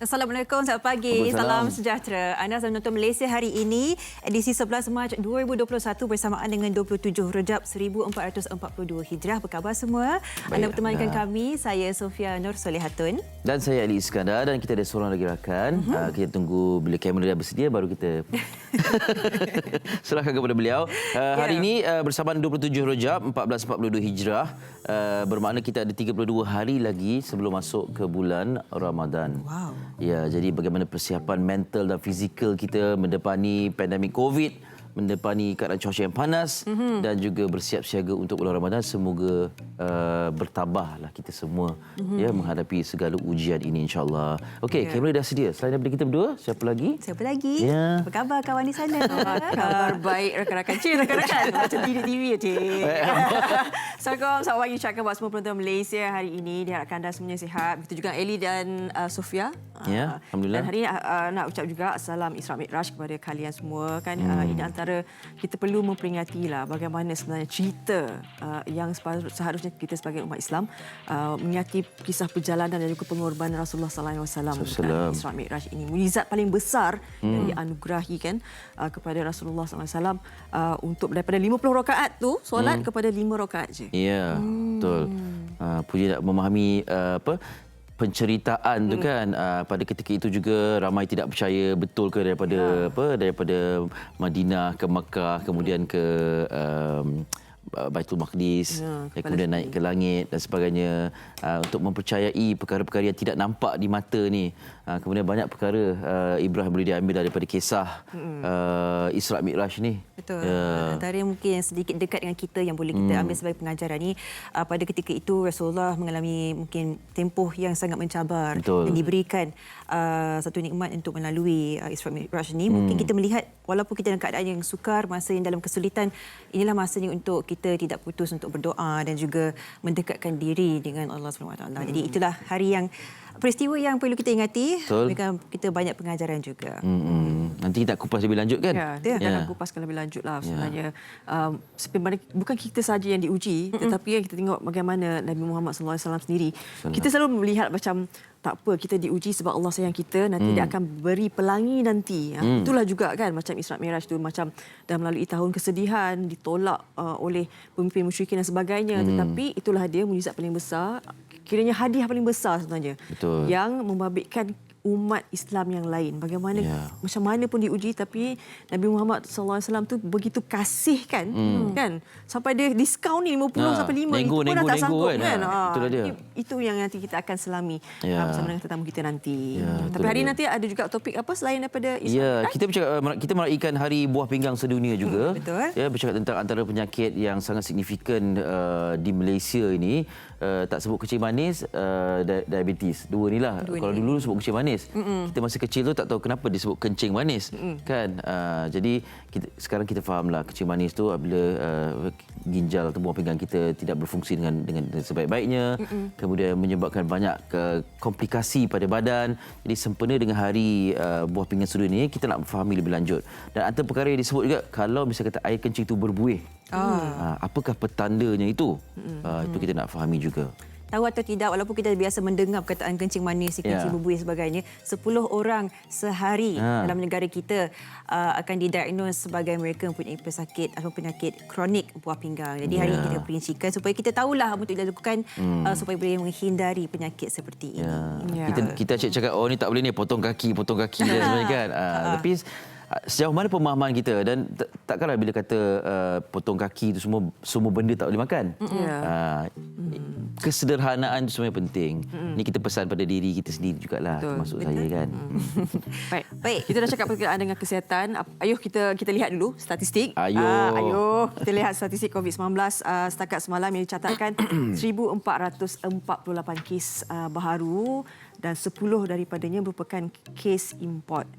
Assalamualaikum, selamat pagi. Salam sejahtera. Anda sedang menonton Malaysia hari ini, edisi 11 Mac 2021 bersamaan dengan 27 Rejab 1442 Hijrah. Apa khabar semua? Baik, Anda bertemankan kami, saya Sofia Nur Solehatun. Dan saya Ali Iskandar dan kita ada seorang lagi rakan. Kita tunggu bila kamera dah bersedia baru kita serahkan kepada beliau. Hari ini bersamaan 27 Rejab 1442 Hijrah. Bermakna kita ada 32 hari lagi sebelum masuk ke bulan Ramadan. Wow. Ya, jadi bagaimana persiapan mental dan fizikal kita mendepani pandemik COVID, mendepani keadaan cuaca yang panas dan juga bersiap siaga untuk bulan Ramadan. Semoga bertabahlah kita semua ya menghadapi segala ujian ini insya-Allah. Okey, kamera dah sedia. Selain daripada kita berdua, siapa lagi? Siapa lagi? Ya. Apa khabar kawan di sana? Kabar baik rakan-rakan. Cik, rakan-rakan. Macam TV ya, Cik. Assalamualaikum. Selamat pagi ucapkan buat semua penonton Malaysia hari ini. Diharapkan anda semuanya sihat. Begitu juga Eli dan Sofia. Ya, Alhamdulillah. Dan hari ini nak ucap juga salam Isra Mi'raj kepada kalian semua. Kan ini antara kita perlu memperingatilah bagaimana sebenarnya cerita yang seharusnya kita sebagai umat Islam mengingati kisah perjalanan dan juga pengorbanan Rasulullah sallallahu alaihi wasallam dalam Isra Mi'raj ini. Mukjizat paling besar yang dianugerahi kan kepada Rasulullah sallallahu alaihi wasallam untuk daripada 50 rakaat tu solat kepada 5 rakaat je. Ya, betul. Puji nak memahami penceritaan tu kan, pada ketika itu juga ramai tidak percaya betul ke daripada Madinah ke Makkah kemudian ke Baitul Maqdis, kemudian naik ke langit dan sebagainya, untuk mempercayai perkara-perkara yang tidak nampak di mata ni. Kemudian banyak perkara ibrah boleh diambil daripada kisah Isra Mi'raj ni. Betul. Antara mungkin yang sedikit dekat dengan kita yang boleh kita ambil sebagai pengajaran ni, pada ketika itu Rasulullah mengalami mungkin tempoh yang sangat mencabar. Betul. Dan diberikan satu nikmat untuk melalui Isra Mi'raj ni. Mungkin kita melihat walaupun kita dalam keadaan yang sukar, masa yang dalam kesulitan, inilah masanya untuk kita tidak putus untuk berdoa dan juga mendekatkan diri dengan Allah SWT. Jadi itulah hari yang peristiwa yang perlu kita ingati. Kita banyak pengajaran juga. Nanti kita kupas lebih lanjut kan? Ya, kita akan kupaskan lebih lanjut lah sebenarnya. Sebenarnya bukan kita saja yang diuji, tetapi yang kita tengok bagaimana Nabi Muhammad SAW sendiri. Kita selalu melihat macam tak apa, kita diuji sebab Allah sayang kita, nanti dia akan beri pelangi nanti. Itulah juga kan macam Isra Mi'raj tu, macam dah melalui tahun kesedihan, ditolak oleh pemimpin musyrikin dan sebagainya. Tetapi itulah dia mukjizat paling besar, kiranya hadiah paling besar sebenarnya. Betul. Yang membabitkan umat Islam yang lain. Bagaimana macam mana pun diuji, tapi Nabi Muhammad SAW tu begitu kasih kan, kan sampai dia diskaun ni 50 sampai 5 itu pun dah tak sanggup kan. Itu yang nanti kita akan selami bersama dengan tetamu kita nanti. Tapi hari nanti ada juga topik apa selain daripada Islam? Kita meraihkan Hari Buah Pinggang Sedunia juga. Betul. Ya, bercakap tentang antara penyakit yang sangat signifikan di Malaysia ini. Tak sebut kencing manis, diabetes. Dua ni lah. Kalau dulu sebut kencing manis, kita masa kecil tu tak tahu kenapa disebut kencing manis, kan? Jadi sekarang kita fahamlah kencing manis tu apabila ginjal atau buah pinggang kita tidak berfungsi dengan sebaik-baiknya, kemudian menyebabkan banyak komplikasi pada badan. Jadi sempena dengan Hari Buah Pinggang Sedunia ni, kita nak fahami lebih lanjut. Dan antara perkara yang disebut juga, kalau misalnya kata air kencing itu berbuih, apakah petandanya itu? Itu kita nak fahami juga. Tahu atau tidak, walaupun kita biasa mendengar perkataan kencing manis, kencing berbuih sebagainya, 10 orang sehari dalam negara kita akan didiagnos sebagai mereka mempunyai pesakit atau penyakit kronik buah pinggang. Jadi hari ini kita perincikan supaya kita tahulah untuk dilakukan supaya boleh menghindari penyakit seperti ini. Kita cakap, oh ni tak boleh ni, potong kaki dan sebenarnya kan. Tapi sejauh mana pemahaman kita, dan takkanlah bila kata potong kaki itu semua benda tak boleh makan. Kesederhanaan itu sebenarnya penting. Ini kita pesan pada diri kita sendiri jugalah, termasuk saya kan. Baik, kita dah cakap berkenaan dengan kesihatan. Ayuh kita lihat dulu statistik. Ayuh. Kita lihat statistik COVID-19 setakat semalam yang dicatatkan 1448 kes baharu dan 10 daripadanya merupakan kes import.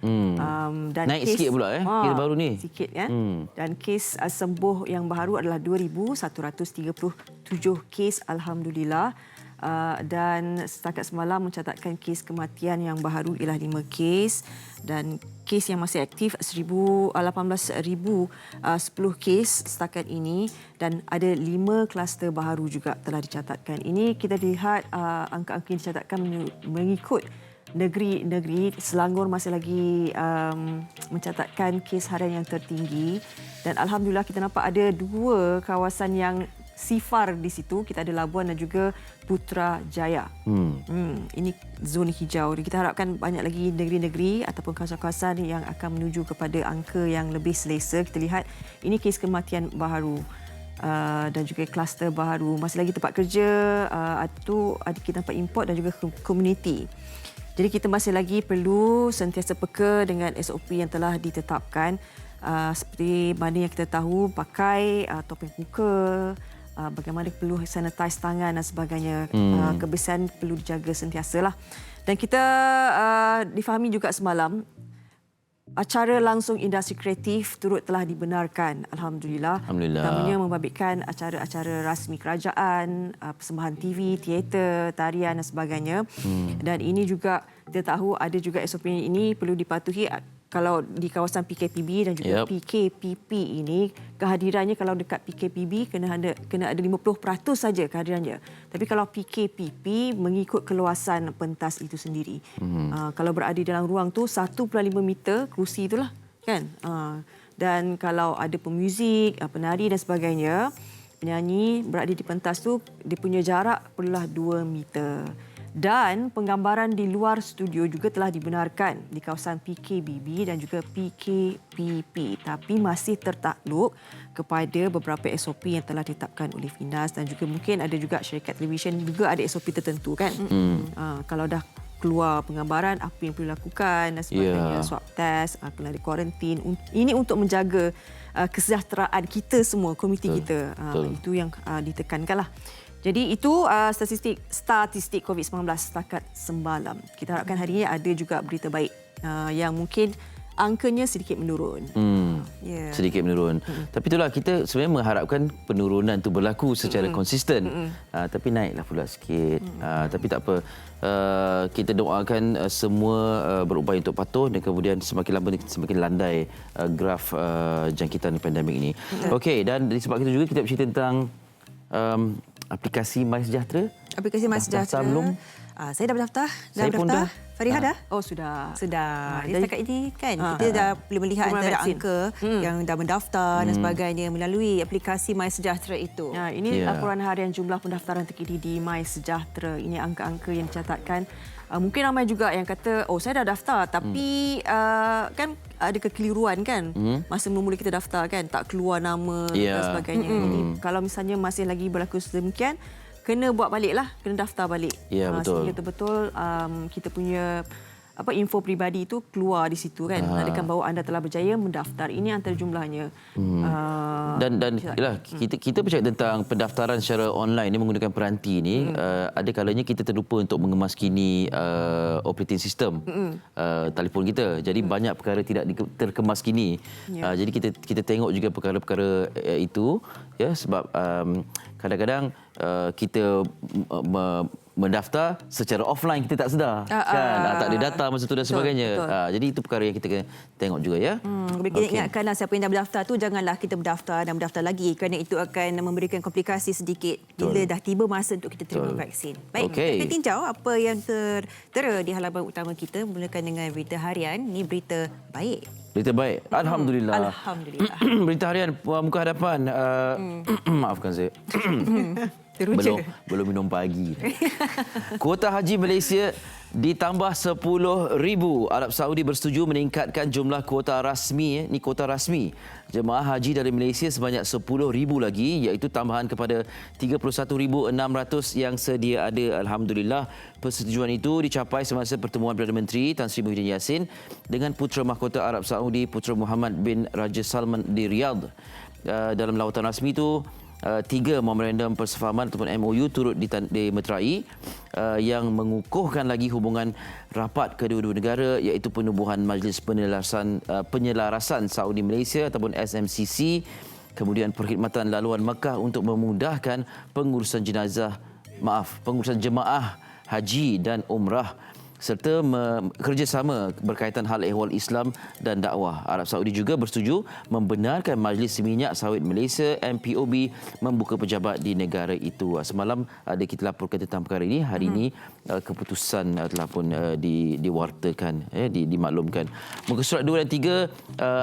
Dan naik sikit pula kes baru ni. Sikit kan. Dan kes sembuh yang baru adalah 2137 kes, alhamdulillah. Dan setakat semalam mencatatkan kes kematian yang baru ialah 5 kes dan kes yang masih aktif 18,010 kes setakat ini, dan ada 5 kluster baharu juga telah dicatatkan. Ini kita lihat angka-angka yang dicatatkan mengikut negeri-negeri, Selangor masih lagi mencatatkan kes harian yang tertinggi dan alhamdulillah kita nampak ada 2 kawasan yang sifar di situ. Kita ada Labuan dan juga Putrajaya. Ini zon hijau. Kita harapkan banyak lagi negeri-negeri ataupun kawasan-kawasan yang akan menuju kepada angka yang lebih selesa. Kita lihat ini kes kematian baharu. Dan juga kluster baharu. Masih lagi tempat kerja, itu ada kita nampak import dan juga komuniti. Jadi kita masih lagi perlu sentiasa peka dengan SOP yang telah ditetapkan. Seperti mana yang kita tahu, pakai topeng muka, bagaimana perlu sanitize tangan dan sebagainya. Kebersihan perlu dijaga sentiasalah. Dan kita difahami juga semalam, acara langsung industri kreatif turut telah dibenarkan. Alhamdulillah. Utamanya membabitkan acara-acara rasmi kerajaan, persembahan TV, teater, tarian dan sebagainya. Dan ini juga kita tahu ada juga SOP ini perlu dipatuhi. Kalau di kawasan PKPB dan juga PKPP ini, kehadirannya kalau dekat PKPB kena ada 50% saja kehadirannya. Tapi kalau PKPP mengikut keluasan pentas itu sendiri. Kalau berada dalam ruang tu 1.5 meter kerusi itulah kan. Dan kalau ada pemuzik, penari dan sebagainya, penyanyi berada di pentas tu dia punya jarak perlulah 2 meter. Dan penggambaran di luar studio juga telah dibenarkan di kawasan PKBB dan juga PKPP. Tapi masih tertakluk kepada beberapa SOP yang telah ditetapkan oleh Finas dan juga mungkin ada juga syarikat televisyen juga ada SOP tertentu kan. Kalau dah keluar penggambaran, apa yang perlu dilakukan dan sebagainya. Swab test, kena di kuarantin. Ini untuk menjaga kesejahteraan kita semua, komuniti kita. Itu yang ditekankanlah. Jadi itu statistik COVID-19 setakat semalam. Kita harapkan hari ini ada juga berita baik yang mungkin angkanya sedikit menurun. Sedikit menurun. Tapi itulah kita sebenarnya mengharapkan penurunan itu berlaku secara konsisten. Tapi naiklah pula sikit. Tapi tak apa. Kita doakan semua berupaya untuk patuh dan kemudian semakin lama semakin landai graf jangkitan pandemik ini. Okey, dan disebabkan itu juga kita bercerita tentang aplikasi MySejahtera. Aplikasi MySejahtera. Belum? Saya dah berdaftar. Saya pun dah. Fariha dah? Oh, sudah. Jadi setakat ini kan kita dah boleh melihat antara angka yang dah mendaftar dan sebagainya melalui aplikasi MySejahtera itu. Ini laporan harian jumlah pendaftaran terkini di MySejahtera. Ini angka-angka yang dicatatkan. Mungkin ramai juga yang kata, oh saya dah daftar tapi kan ada kekeliruan kan. Masa mula-mula kita daftar kan, tak keluar nama dan sebagainya. Jadi kalau misalnya masih lagi berlaku sedemikian, kena buat baliklah, kena daftar balik. Betul. Sehingga betul kita punya info peribadi itu keluar di situ kan. Menandakan bahawa anda telah berjaya mendaftar. Ini antara jumlahnya. Dan yalah, kita bercakap tentang pendaftaran secara online ni menggunakan peranti ni, ada kalanya kita terlupa untuk mengemaskini operating system telefon kita. Jadi banyak perkara tidak terkemaskini. Jadi kita tengok juga perkara-perkara itu ya, sebab kadang-kadang kita mendaftar secara offline kita tak sedar kan, tak ada data masa tu dan sebagainya. Jadi itu perkara yang kita kena tengok juga ya. Kita ingatkanlah siapa yang dah berdaftar tu janganlah kita berdaftar dan berdaftar lagi kerana itu akan memberikan komplikasi sedikit bila dah tiba masa untuk kita terima vaksin. Baik, kita akan tinjau apa yang tertera di halaman utama kita. Mulakan dengan berita harian. Ini berita baik. Berita baik. Alhamdulillah. Alhamdulillah. Berita harian muka hadapan. Maafkan saya. Belum minum pagi. Kuota haji Malaysia ditambah 10,000. Arab Saudi bersetuju meningkatkan jumlah kuota rasmi. Ini kuota rasmi jemaah haji dari Malaysia sebanyak 10,000 lagi, iaitu tambahan kepada 31,600 yang sedia ada. Alhamdulillah, persetujuan itu dicapai semasa pertemuan Perdana Menteri Tan Sri Muhyiddin Yassin dengan Putera Mahkota Arab Saudi Putera Muhammad bin Raja Salman di Riyadh. Dalam lawatan rasmi itu, 3 memorandum persefahaman ataupun MOU turut dimeterai yang mengukuhkan lagi hubungan rapat kedua-dua negara, iaitu penubuhan Majlis Penyelarasan Saudi Malaysia ataupun SMCC, kemudian perkhidmatan laluan Makkah untuk memudahkan pengurusan jemaah haji dan umrah, serta kerjasama berkaitan hal ehwal Islam dan dakwah. Arab Saudi juga bersetuju membenarkan Majlis Minyak Sawit Malaysia MPOB membuka pejabat di negara itu. Semalam ada kita laporkan tentang perkara ini. Hari ini keputusan telah pun diwartakan, dimaklumkan. Muka surat 2 dan 3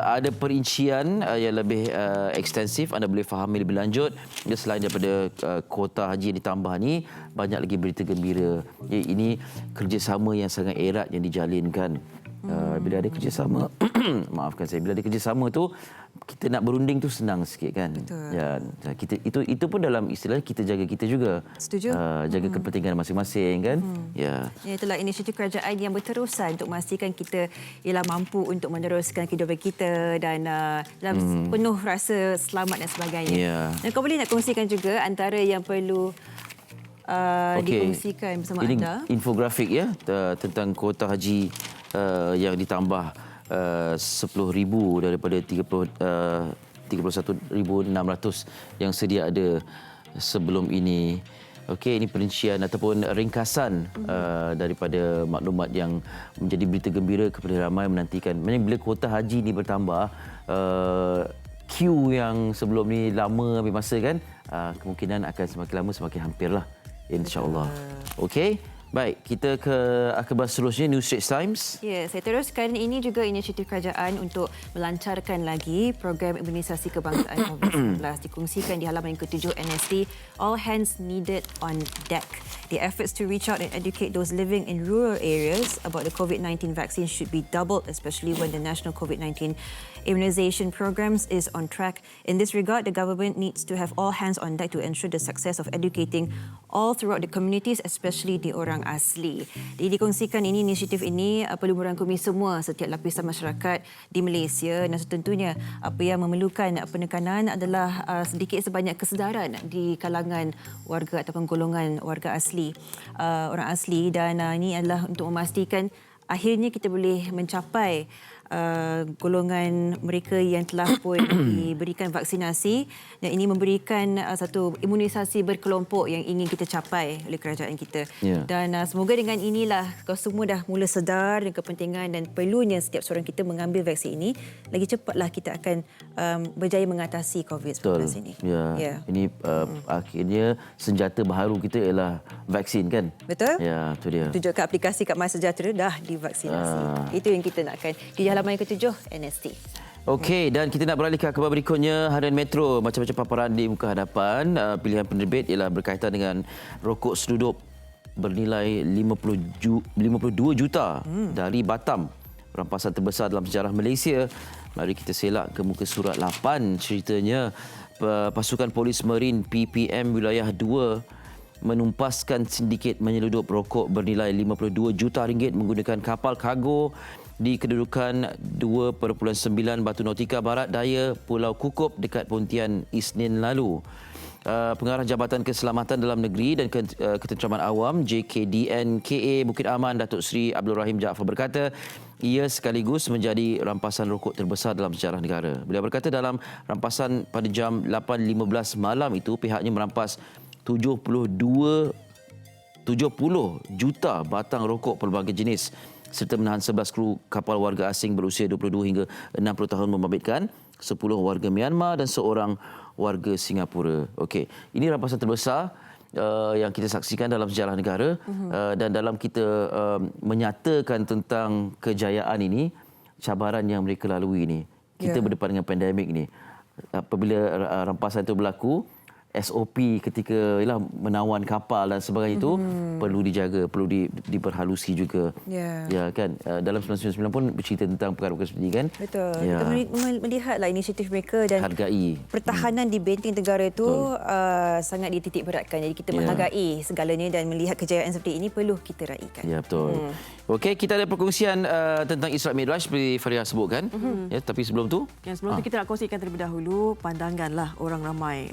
ada perincian yang lebih ekstensif. Anda boleh fahami lebih lanjut. Selain daripada kuota haji yang ditambah ni, banyak lagi berita gembira. Ini kerjasama yang sangat erat yang dijalinkan. Bila ada kerjasama, maafkan saya, bila ada kerjasama tu kita nak berunding tu senang sikit kan. Betul. Ya, kita itu pun dalam istilah kita jaga kita juga. Setuju. Jaga kepentingan masing-masing kan. Ya. Itulah inisiatif kerajaan yang berterusan untuk memastikan kita ialah mampu untuk meneruskan kehidupan kita dan dalam penuh rasa selamat dan sebagainya. Ya. Dan kau boleh nak kongsikan juga antara yang perlu dikongsikan bersama ini anda. Infografik ya tentang kuota haji yang ditambah 10,000 daripada 31,600 yang sedia ada sebelum ini. Okey, ini perincian ataupun ringkasan daripada maklumat yang menjadi berita gembira kepada ramai menantikan. Bila kuota haji ini bertambah, queue yang sebelum ni lama ambil masa kan, kemungkinan akan semakin lama semakin hampirlah, insya-Allah. Okey. Baik, kita ke akhbar seterusnya, New Straits Times. Ya, saya teruskan. Ini juga inisiatif kerajaan untuk melancarkan lagi program imunisasi kebangsaan COVID-19. Dikongsikan di halaman yang ke-7 NST, all hands needed on deck. The efforts to reach out and educate those living in rural areas about the COVID-19 vaccine should be doubled, especially when the national COVID-19 immunization programs is on track. In this regard, the government needs to have all hands on deck to ensure the success of educating all throughout the communities, especially di orang asli. Dikongsikan ini, inisiatif ini perlu merangkumi semua setiap lapisan masyarakat di Malaysia dan tentunya apa yang memerlukan penekanan adalah sedikit sebanyak kesedaran di kalangan warga ataupun golongan warga asli, orang asli, dan ini adalah untuk memastikan akhirnya kita boleh mencapai golongan mereka yang telah pun diberikan vaksinasi, dan ini memberikan satu imunisasi berkelompok yang ingin kita capai oleh kerajaan kita. Yeah. Dan semoga dengan inilah kau semua dah mula sedar dengan kepentingan dan perlunya setiap seorang kita mengambil vaksin ini, lagi cepatlah kita akan berjaya mengatasi COVID-19 ini. Ya. Ini akhirnya senjata baharu kita ialah vaksin kan? Betul? Ya, itu dia. Tunjukkan aplikasi Kad MySejahtera dah divaksinasi. Itu yang kita nakkan. Di halaman yang ke-7 NST. Okey, dan kita nak beralih ke khabar berikutnya. Harian Metro, macam-macam paparan di muka hadapan. Pilihan penerbit ialah berkaitan dengan rokok sedudup bernilai 52 juta dari Batam. Rampasan terbesar dalam sejarah Malaysia. Mari kita selak ke muka surat 8. Ceritanya, pasukan polis Marin PPM Wilayah 2 menumpaskan sindiket menyeludup rokok bernilai 52 juta ringgit menggunakan kapal kargo di kedudukan 2.9 Batu Nautika Barat Daya, Pulau Kukup dekat Pontian Isnin lalu. Pengarah Jabatan Keselamatan Dalam Negeri dan Ketenteraman Awam JKDN KA Bukit Aman, Datuk Seri Abdul Rahim Jaafar berkata, ia sekaligus menjadi rampasan rokok terbesar dalam sejarah negara. Beliau berkata dalam rampasan pada jam 8.15 malam itu, pihaknya merampas 70 juta batang rokok pelbagai jenis serta menahan 11 kru kapal warga asing berusia 22 hingga 60 tahun membabitkan 10 warga Myanmar dan seorang warga Singapura. Okey, ini rampasan terbesar yang kita saksikan dalam sejarah negara, dan dalam kita menyatakan tentang kejayaan ini, cabaran yang mereka lalui ini. Kita berdepan dengan pandemik ini. Apabila rampasan itu berlaku, SOP ketika menawan kapal dan sebagainya itu perlu dijaga, perlu diperhalusi juga. Ya kan, dalam 1999 pun bercerita tentang perkara-perkara seperti ini kan. Betul. Ya. Kita melihatlah inisiatif mereka dan hargai pertahanan di benteng negara itu sangat dititik beratkan. Jadi kita menghargai segalanya dan melihat kejayaan seperti ini perlu kita raikan. Ya, betul. Okey, kita ada perkongsian tentang Isra Mi'raj seperti Faria sebutkan. Ya, tapi sebelum tu Sebelum tu kita nak kongsikan terlebih dahulu pandanganlah orang ramai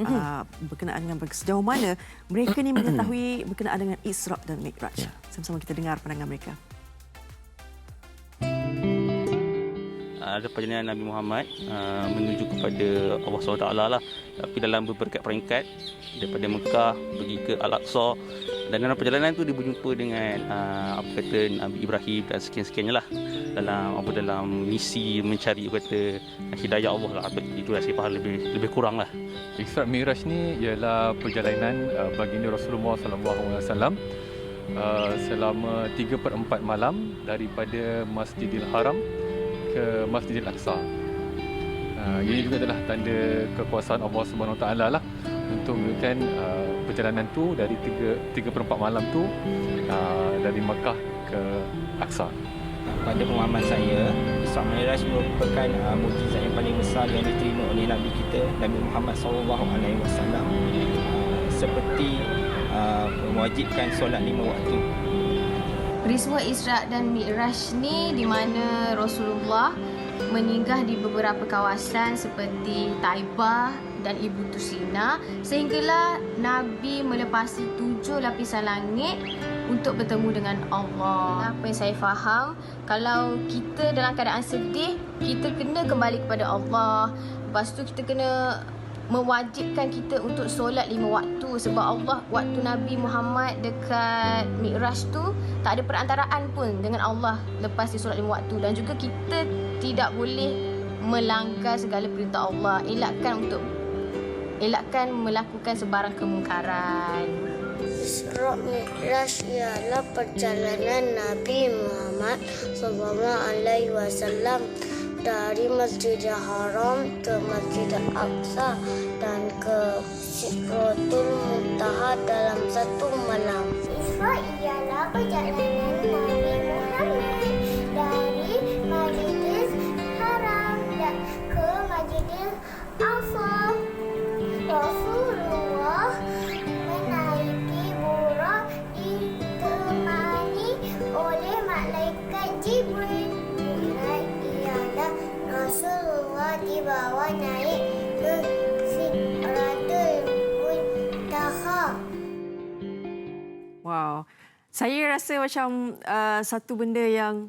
berkenaan dengan sejauh mana mereka ni mengetahui berkenaan dengan Isra dan Mi'raj. Sama-sama kita dengar pandangan mereka. Ada perjalanan Nabi Muhammad menuju kepada Allah SWT lah, tapi dalam beberapa peringkat daripada Mekah pergi ke Al-Aqsa, Dan dalam perjalanan tu dia berjumpa dengan apa kata Nabi Ibrahim dan sekian-sekiannya lah dalam misi mencari apa kata hidayah Allah lah. Itulah saya faham lebih kurang lah. Isra' Mi'raj ni ialah perjalanan baginda Rasulullah SAW selama 3/4 malam daripada Masjidil Haram ke Masjidil Aqsa. Ini juga adalah tanda kekuasaan Allah Subhanahu Wa Taala lah untuk menunjukkan perjalanan tu dari 3/4 malam tu dari Mekah ke Aqsa. Pada pemahaman saya, Isra' Mi'raj merupakan mukjizat yang paling besar yang diterima oleh Nabi kita, Nabi Muhammad SAW, seperti mewajibkan solat 5 waktu. Peristiwa Isra' dan Mi'raj ni di mana Rasulullah menyinggah di beberapa kawasan seperti Taibah dan Ibu Tusina, sehinggalah Nabi melepasi 7 lapisan langit untuk bertemu dengan Allah. Apa yang saya faham, kalau kita dalam keadaan sedih, kita kena kembali kepada Allah. Lepas tu kita kena mewajibkan kita untuk solat 5 waktu, sebab Allah waktu Nabi Muhammad dekat Mi'raj tu tak ada perantaraan pun dengan Allah lepas dia solat 5 waktu. Dan juga kita tidak boleh melanggar segala perintah Allah, elakkan melakukan sebarang kemungkaran. Isra' Mi'raj ialah perjalanan Nabi Muhammad SAW dari Masjidil Haram ke Masjidil Aqsa dan ke Sidratul Muntaha dalam satu malam. Isra' ialah perjalanan Nabi Muhammad dari Masjidil Haram ke Masjidil Aqsa. Rasulullah menaiki buraq ditemani oleh malaikat Jibril. Ialah Rasulullah dibawa naik ke Sidratul Muntaha. Wow. Saya rasa macam satu benda yang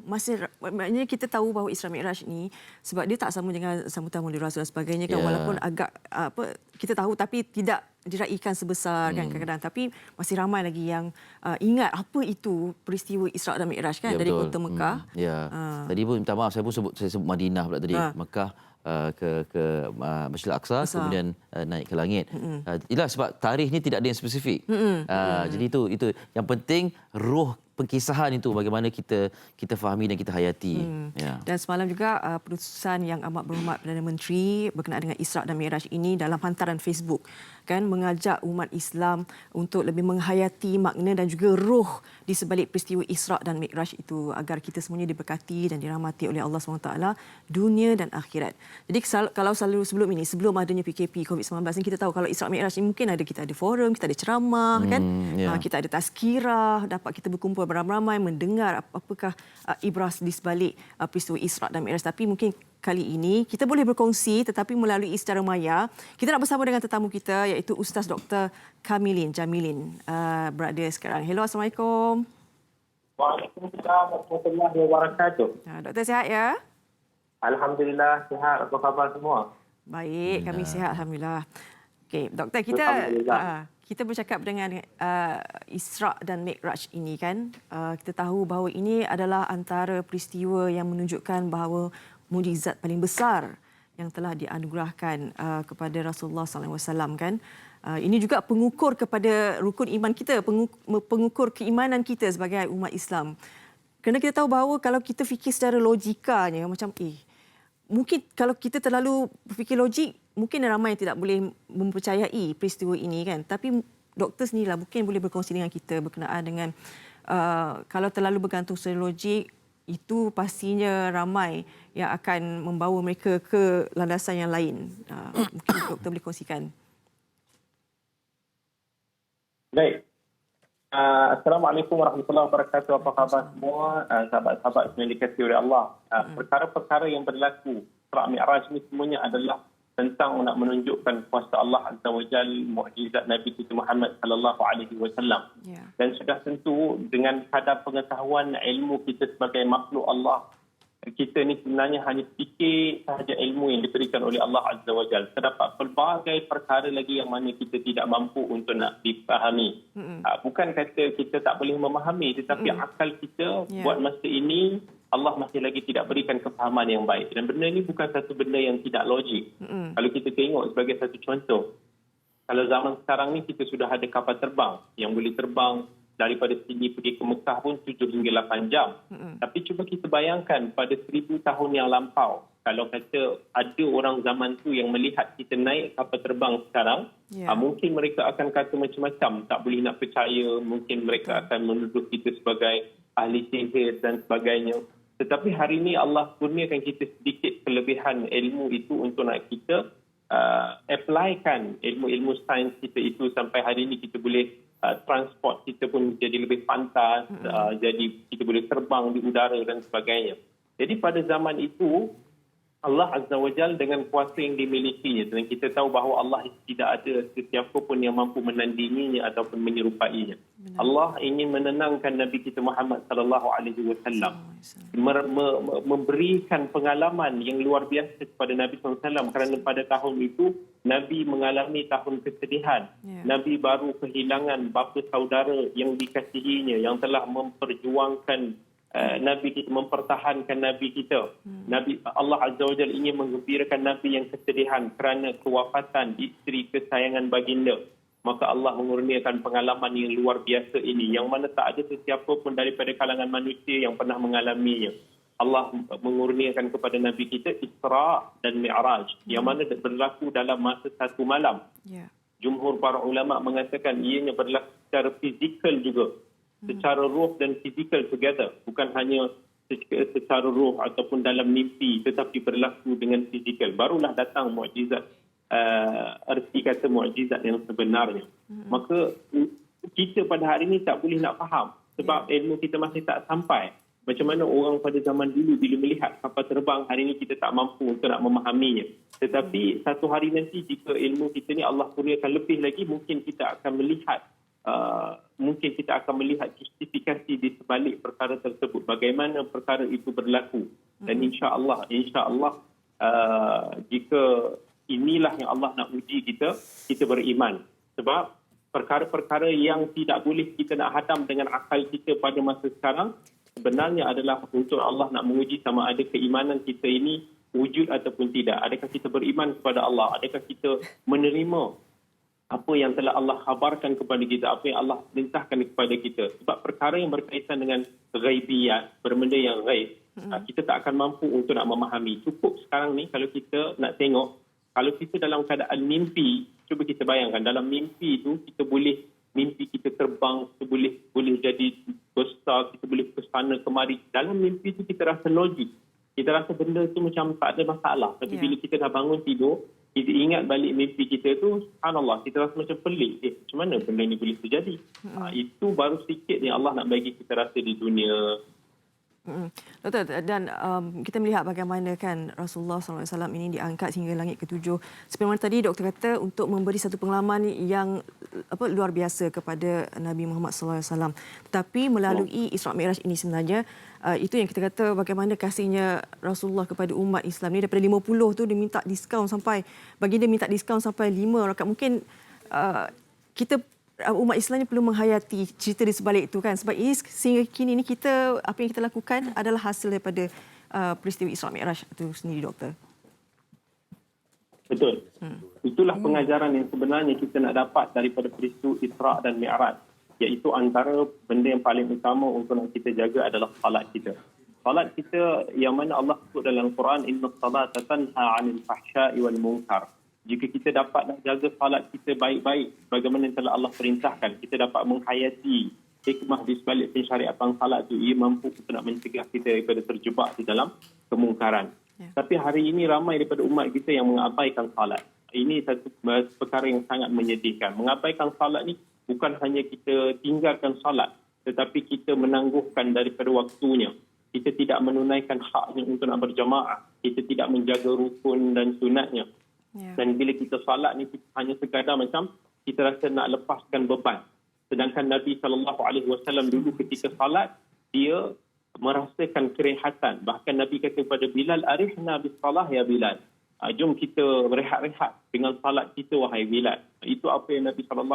maknanya kita tahu bahawa Isra' Mi'raj ni, sebab dia tak sama dengan sambutan Maulid Rasul dan sebagainya kan, walaupun agak kita tahu tapi tidak diraikan sebesar kan kadang-kadang, tapi masih ramai lagi yang ingat apa itu peristiwa Isra' dan Mi'raj kan, dari kota Mekah. Tadi pun minta maaf saya sebut Madinah pula tadi. Mekah ke Masjidil Aqsa, kemudian naik ke langit. Itulah sebab tarikh ni tidak ada yang spesifik. Jadi itu yang penting, roh pengkisahan itu bagaimana kita fahami dan kita hayati. Dan semalam juga perutusan yang amat berhormat Perdana Menteri berkenaan dengan Isra' dan Mi'raj ini dalam hantaran Facebook kan mengajak umat Islam untuk lebih menghayati makna dan juga roh di sebalik peristiwa Isra' dan Mi'raj itu, agar kita semuanya diberkati dan dirahmati oleh Allah SWT dunia dan akhirat. Jadi kalau selalu sebelum adanya PKP COVID-19 ni, kita tahu kalau Isra' Mi'raj ni mungkin kita ada forum, kita ada ceramah kan, kita ada tazkirah, dapat kita berkumpul beramai-ramai mendengar apakah ibrah di sebalik peristiwa Isra' dan Mi'raj. Tapi mungkin kali ini kita boleh berkongsi tetapi melalui secara maya. Kita nak bersama dengan tetamu kita iaitu Ustaz Dr. Jamilin berada sekarang. Hello, Assalamualaikum. Waalaikumsalam warahmatullahi wabarakatuh. Doktor sihat ya? Alhamdulillah sihat. Apa khabar semua? Baik, kami sihat alhamdulillah. Okey, doktor, kita bercakap dengan Isra' dan Mi'raj ini kan. Kita tahu bahawa ini adalah antara peristiwa yang menunjukkan bahawa mukjizat paling besar yang telah dianugerahkan kepada Rasulullah SAW kan. Ini juga pengukur kepada rukun iman kita, pengukur keimanan kita sebagai umat Islam. Kerana kita tahu bahawa kalau kita fikir secara logikanya macam mungkin kalau kita terlalu berfikir logik, mungkin ramai yang tidak boleh mempercayai peristiwa ini kan. Tapi doktor sendirilah mungkin boleh berkongsi dengan kita berkenaan dengan kalau terlalu bergantung secara logik, itu pastinya ramai yang akan membawa mereka ke landasan yang lain. Mungkin doktor boleh kongsikan. Baik. Assalamualaikum warahmatullahi wabarakatuh. Apa khabar semua? Sahabat-sahabat yang dikasihi oleh Allah. Perkara-perkara yang berlaku Isra' Mi'raj ini semuanya adalah tentang nak menunjukkan kuasa Allah Azza wa Jalla, mukjizat Nabi kita Muhammad sallallahu alaihi wasallam. Dan sudah tentu dengan kadar pengetahuan ilmu kita sebagai makhluk Allah, kita ni sebenarnya hanya sedikit sahaja ilmu yang diberikan oleh Allah Azza wa Jalla. Terdapat pelbagai perkara lagi yang mana kita tidak mampu untuk nak dipahami. Bukan kata kita tak boleh memahami, tetapi akal kita buat masa ini Allah masih lagi tidak berikan kefahaman yang baik. Dan benda ini bukan satu benda yang tidak logik. Kalau kita tengok sebagai satu contoh, kalau zaman sekarang ni kita sudah ada kapal terbang yang boleh terbang daripada sini pergi ke Mekah pun 7 hingga 8 jam. Tapi cuba kita bayangkan pada 1000 tahun yang lampau, kalau kata ada orang zaman tu yang melihat kita naik kapal terbang sekarang, mungkin mereka akan kata macam-macam, tak boleh nak percaya, mungkin mereka akan menuduh kita sebagai ahli sihir dan sebagainya. Tetapi hari ini Allah kurniakan kita sedikit kelebihan ilmu itu untuk nak kita applykan ilmu-ilmu sains kita itu sampai hari ini kita boleh transport kita pun jadi lebih pantas, jadi kita boleh terbang di udara dan sebagainya. Jadi pada zaman itu Allah Azza wa Jalla dengan kuasa yang dimilikinya, dan kita tahu bahawa Allah tidak ada sesiapa pun yang mampu menandinginya ataupun menyerupainya. Allah ingin menenangkan Nabi kita Muhammad sallallahu alaihi wasallam, memberikan pengalaman yang luar biasa kepada Nabi SAW, kerana pada tahun itu Nabi mengalami tahun kesedihan. Nabi baru kehilangan bapa saudara yang dikasihinya, yang telah memperjuangkan Nabi kita, mempertahankan Nabi kita. Nabi Allah Azza wa Jalla ingin menggembirakan Nabi yang kesedihan kerana kewafatan isteri kesayangan baginda. Maka Allah mengurniakan pengalaman yang luar biasa ini, yang mana tak ada sesiapa pun daripada kalangan manusia yang pernah mengalaminya. Allah mengurniakan kepada Nabi kita Isra dan Mi'raj, yang mana berlaku dalam masa satu malam. Jumhur para ulama mengatakan ianya berlaku secara fizikal juga, secara roh dan fizikal together, bukan hanya secara roh ataupun dalam mimpi, tetapi berlaku dengan fizikal. Barulah datang mukjizat, erti kata mukjizat yang sebenarnya. Maka kita pada hari ini tak boleh nak faham, sebab ilmu kita masih tak sampai. Macam mana orang pada zaman dulu bila melihat kapal terbang, hari ini kita tak mampu untuk nak memahaminya. Tetapi satu hari nanti jika ilmu kita ni Allah kurniakan lebih lagi, mungkin kita akan melihat justifikasi di sebalik perkara tersebut, bagaimana perkara itu berlaku. Dan insya-Allah jika inilah yang Allah nak uji kita beriman. Sebab perkara-perkara yang tidak boleh kita nak hadam dengan akal kita pada masa sekarang, sebenarnya adalah untuk Allah nak menguji sama ada keimanan kita ini wujud ataupun tidak. Adakah kita beriman kepada Allah? Adakah kita menerima apa yang telah Allah khabarkan kepada kita, apa yang Allah perintahkan kepada kita. Sebab perkara yang berkaitan dengan ghaibiyat, benda yang ghaib, kita tak akan mampu untuk nak memahami. Cukup sekarang ni kalau kita nak tengok, kalau kita dalam keadaan mimpi, cuba kita bayangkan dalam mimpi itu kita boleh mimpi kita terbang, kita boleh jadi besar, kita boleh ke sana kemari. Dalam mimpi itu kita rasa logik. Kita rasa benda itu macam tak ada masalah. Tapi bila kita dah bangun tidur, kita ingat balik mimpi kita tu, subhanallah, kita rasa macam pelik. Macam mana benda ni boleh terjadi? Itu baru sedikit yang Allah nak bagi kita rasa di dunia. Doktor, dan kita melihat bagaimana kan Rasulullah SAW ini diangkat hingga langit ketujuh. Seperti mana tadi doktor kata, untuk memberi satu pengalaman yang luar biasa kepada Nabi Muhammad SAW. Tetapi melalui Isra Mi'raj ini sebenarnya, itu yang kita kata bagaimana kasihnya Rasulullah kepada umat Islam ni. Daripada 50 tu dia minta diskaun sampai, baginda minta diskaun sampai 5 rakaat. Mungkin kita umat Islam ni perlu menghayati cerita di sebalik itu kan, sebab ini sehingga kini ni kita, apa yang kita lakukan adalah hasil daripada peristiwa Isra Mi'raj itu sendiri, doktor. Betul. Itulah pengajaran yang sebenarnya kita nak dapat daripada peristiwa Isra dan Mi'raj, iaitu antara benda yang paling utama untuk nak kita jaga adalah salat kita. Salat kita yang mana Allah sebut dalam Quran, inna salata tanha 'anil fahsya'i wal munkar. Jika kita dapat nak jaga salat kita baik-baik, bagaimana yang telah Allah perintahkan, kita dapat menghayati hikmah di sebalik pensyariatan salat itu, ia mampu untuk nak mencegah kita daripada terjebak di dalam kemungkaran. Tapi hari ini ramai daripada umat kita yang mengabaikan salat. Ini satu perkara yang sangat menyedihkan. Mengabaikan salat ni bukan hanya kita tinggalkan salat, tetapi kita menangguhkan daripada waktunya. Kita tidak menunaikan haknya untuk nak berjamaah. Kita tidak menjaga rukun dan sunatnya. Dan bila kita salat ni hanya sekadar macam kita rasa nak lepaskan beban. Sedangkan Nabi SAW dulu ketika salat, dia merasakan kerehatan. Bahkan Nabi kata kepada Bilal, arihna bis-salah ya Bilal. Jom kita berehat-rehat dengan salat kita wahai Bilal. Itu apa yang Nabi SAW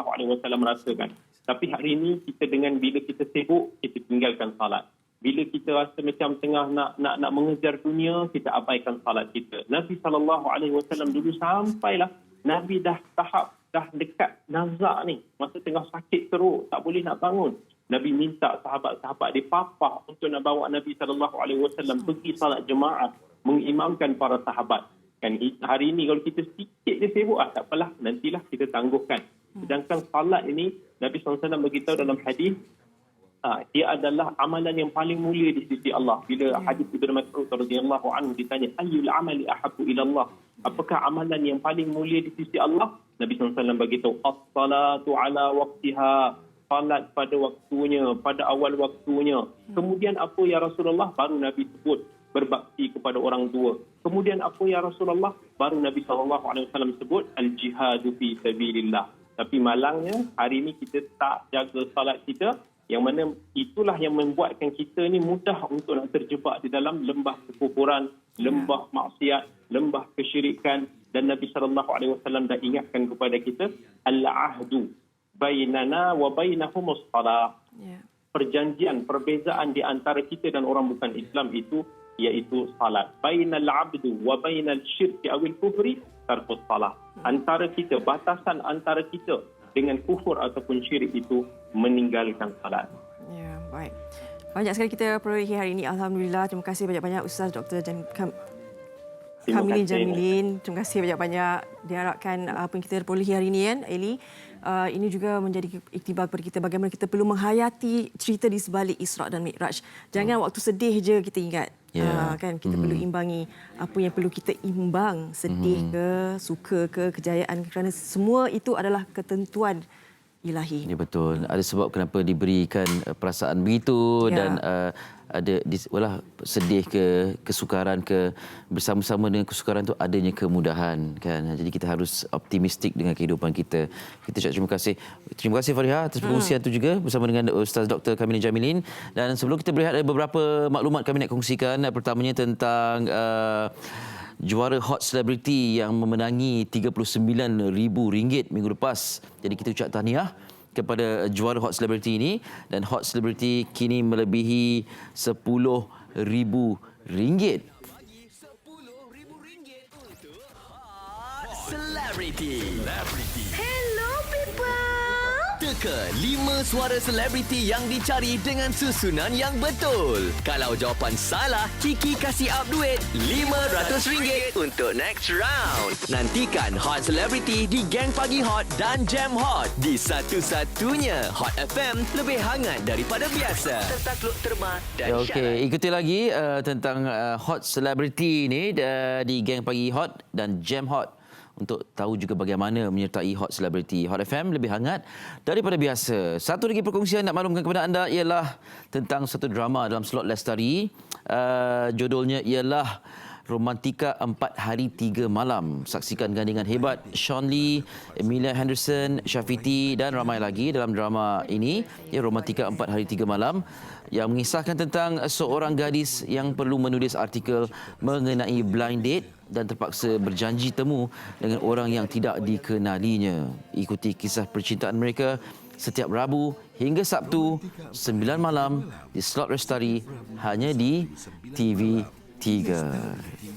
rasakan. Tapi hari ini kita dengan bila kita sibuk, kita tinggalkan salat. Bila kita rasa macam tengah nak mengejar dunia, kita abaikan salat kita. Nabi SAW dulu sampailah Nabi dah dekat nazak ni. Masa tengah sakit teruk, tak boleh nak bangun. Nabi minta sahabat-sahabat dia papah untuk nak bawa Nabi SAW pergi salat jemaah, mengimamkan para sahabat. Kan hari ini kalau kita sikit dia sibuk, tak apalah, nantilah kita tangguhkan. Sedangkan salat ini, Nabi SAW beritahu dalam hadis, dia adalah amalan yang paling mulia di sisi Allah. Bila hadis Ibnu Mas'ud radhiyallahu anhu ditanya, ayyul amali ahabbu ila Allah? Apakah amalan yang paling mulia di sisi Allah? Nabi SAW beritahu, as-salatu ala waqtiha. Salat pada waktunya, pada awal waktunya. Kemudian apa ya Rasulullah? Baru Nabi sebut berbakti kepada orang tua. Kemudian apa ya Rasulullah? Baru Nabi SAW sebut al-jihadu fi sabilillah. Tapi malangnya hari ini kita tak jaga salat kita, yang mana itulah yang membuatkan kita ni mudah untuk nak terjebak di dalam lembah kekufuran, lembah maksiat, lembah kesyirikan. Dan Nabi SAW dah ingatkan kepada kita, al-ahdu bainana wa bainahumus salah. Perjanjian, perbezaan di antara kita dan orang bukan Islam itu iaitu salat. Bainal abdu wa bainal syirki awil kufri tarkus salah. Antara kita, batasan antara kita dengan kufur ataupun syirik itu meninggalkan salat. Ya, baik. Banyak sekali kita perolehi hari ini. Alhamdulillah. Terima kasih banyak-banyak Ustaz Dr. Kamilin Jamilin. Terima kasih banyak-banyak. Diharapkan apa yang kita perolehi hari ini, kan, Eli, ini juga menjadi iktibar kepada kita bagaimana kita perlu menghayati cerita di sebalik Isra' dan Mi'raj. Jangan waktu sedih je kita ingat. Kan kita perlu imbangi apa yang perlu kita imbang, sedih ke, suka ke, kejayaan ke, kerana semua itu adalah ketentuan ilahi. Ya, betul. Ada sebab kenapa diberikan perasaan begitu dan ada sedih ke, kesukaran ke, bersama-sama dengan kesukaran tu adanya kemudahan, kan. Jadi kita harus optimistik dengan kehidupan kita. Kita ucap terima kasih. Terima kasih Fariha atas perkongsian tu juga bersama dengan Ustaz Dr. Kamilin Jamilin. Dan sebelum kita berehat, ada beberapa maklumat kami nak kongsikan. Pertamanya tentang juara Hot Celebrity yang memenangi RM39,000 minggu lepas. Jadi kita ucap tahniah kepada juara Hot Celebrity ini, dan Hot Celebrity kini melebihi RM10,000. Hello people. Teka 5 suara selebriti yang dicari dengan susunan yang betul. Kalau jawapan salah, Kiki kasih up duit RM500 untuk next round. Nantikan Hot Celebrity di Gang Pagi Hot dan Jam Hot. Di satu-satunya Hot FM lebih hangat daripada biasa. Tertakluk terma dan syarat. Okey, ikuti lagi tentang Hot Celebrity ini di Gang Pagi Hot dan Jam Hot, untuk tahu juga bagaimana menyertai Hot Celebrity. Hot FM lebih hangat daripada biasa. Satu lagi perkongsian nak maklumkan kepada anda ialah tentang satu drama dalam slot Lestari. Judulnya ialah Romantika 4 Hari 3 Malam. Saksikan gandingan hebat Sean Lee, Emilia Henderson, Syafiti dan ramai lagi dalam drama ini, Romantika 4 Hari 3 Malam, yang mengisahkan tentang seorang gadis yang perlu menulis artikel mengenai blind date dan terpaksa berjanji temu dengan orang yang tidak dikenalinya. Ikuti kisah percintaan mereka setiap Rabu hingga Sabtu 9 malam di slot Lestari, hanya di TV3.